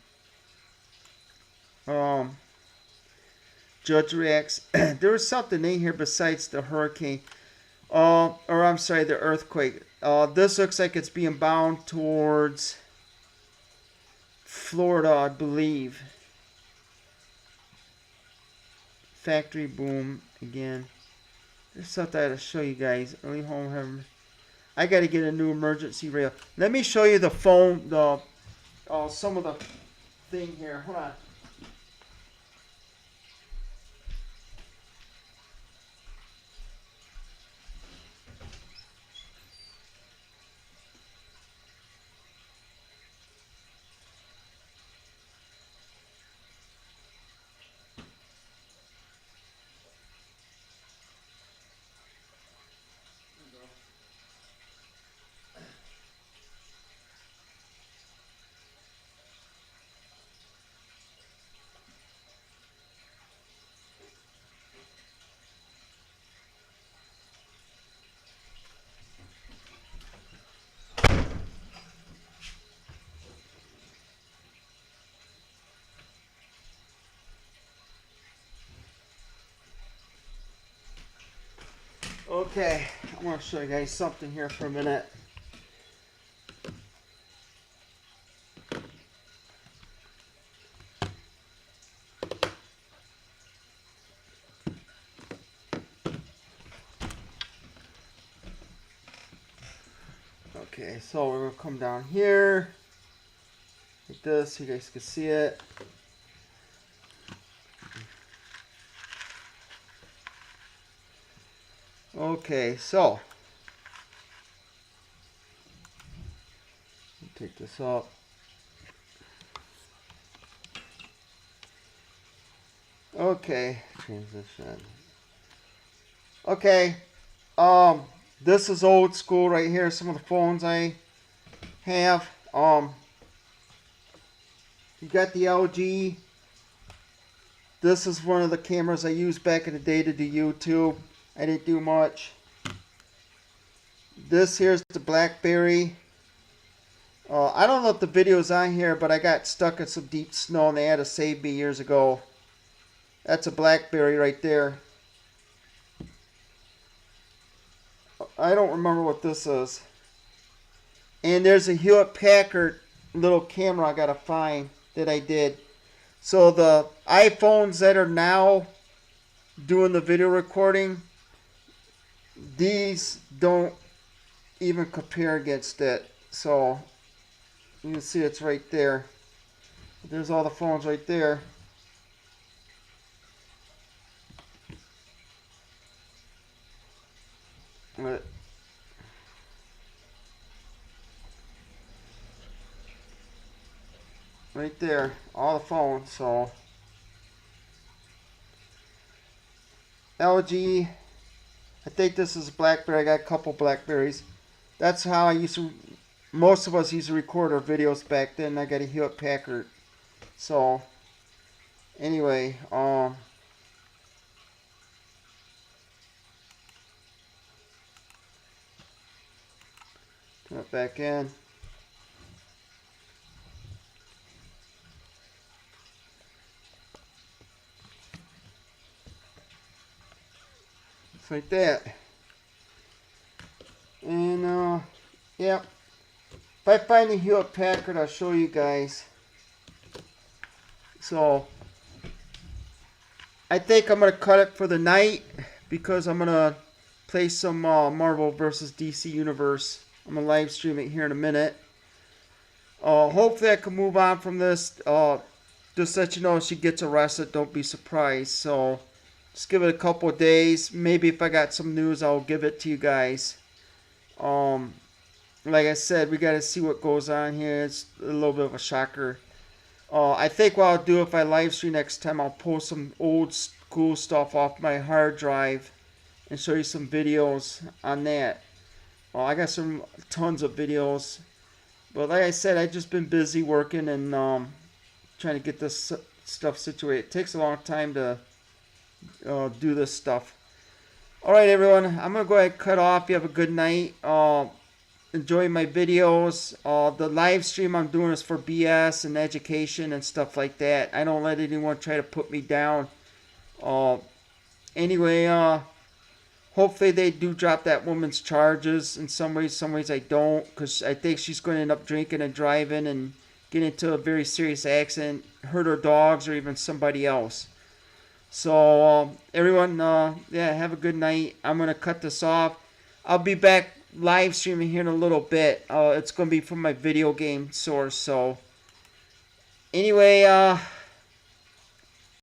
Speaker 1: Judge reacts. There was something in here besides the hurricane. The earthquake. This looks like it's being bound towards Florida, I believe. Factory boom again. There's something I had to show you guys. Early home. I got to get a new emergency rail. Let me show you the phone. Some of the thing here. Hold on. Okay, I want to show you guys something here for a minute. Okay, so we're going to come down here like this so you guys can see it. Okay, so take this up. Okay, transition. Okay. This is old school right here. Some of the phones I have. You got the LG. This is one of the cameras I used back in the day to do YouTube. I didn't do much. This here's the BlackBerry. I don't know if the video's on here, but I got stuck in some deep snow and they had to save me years ago. That's a BlackBerry right there. I don't remember what this is. And there's a Hewlett Packard little camera I gotta find that I did. So the iPhones that are now doing the video recording, these don't even compare against it. So you can see it's right there. There's all the phones right there. But right there, all the phones. So LG, I think this is BlackBerry. I got a couple Blackberries. That's how I used to, most of us used to record our videos back then. I got a Hewlett Packard. So anyway, turn it back in. It's like that. And yeah. If I find the Hewlett Packard, I'll show you guys. So I think I'm gonna cut it for the night because I'm gonna play some Marvel vs. DC Universe. I'm gonna live stream it here in a minute. Hopefully I can move on from this. Just let you know if she gets arrested, don't be surprised. So just give it a couple of days. Maybe if I got some news, I'll give it to you guys. Like I said, we got to see what goes on here. It's a little bit of a shocker. I think what I'll do if I live stream next time, I'll pull some old school stuff off my hard drive and show you some videos on that. I got some tons of videos. But like I said, I've just been busy working and trying to get this stuff situated. It takes a long time to do this stuff. Alright everyone, I'm going to go ahead and cut off. You have a good night. Enjoy my videos. The live stream I'm doing is for BS and education and stuff like that. I don't let anyone try to put me down. Anyway, hopefully they do drop that woman's charges in some ways I don't, because I think she's going to end up drinking and driving and get into a very serious accident, hurt her dogs or even somebody else. So everyone, yeah, have a good night. I'm going to cut this off. I'll be back live streaming here in a little bit. It's going to be from my video game source. So anyway,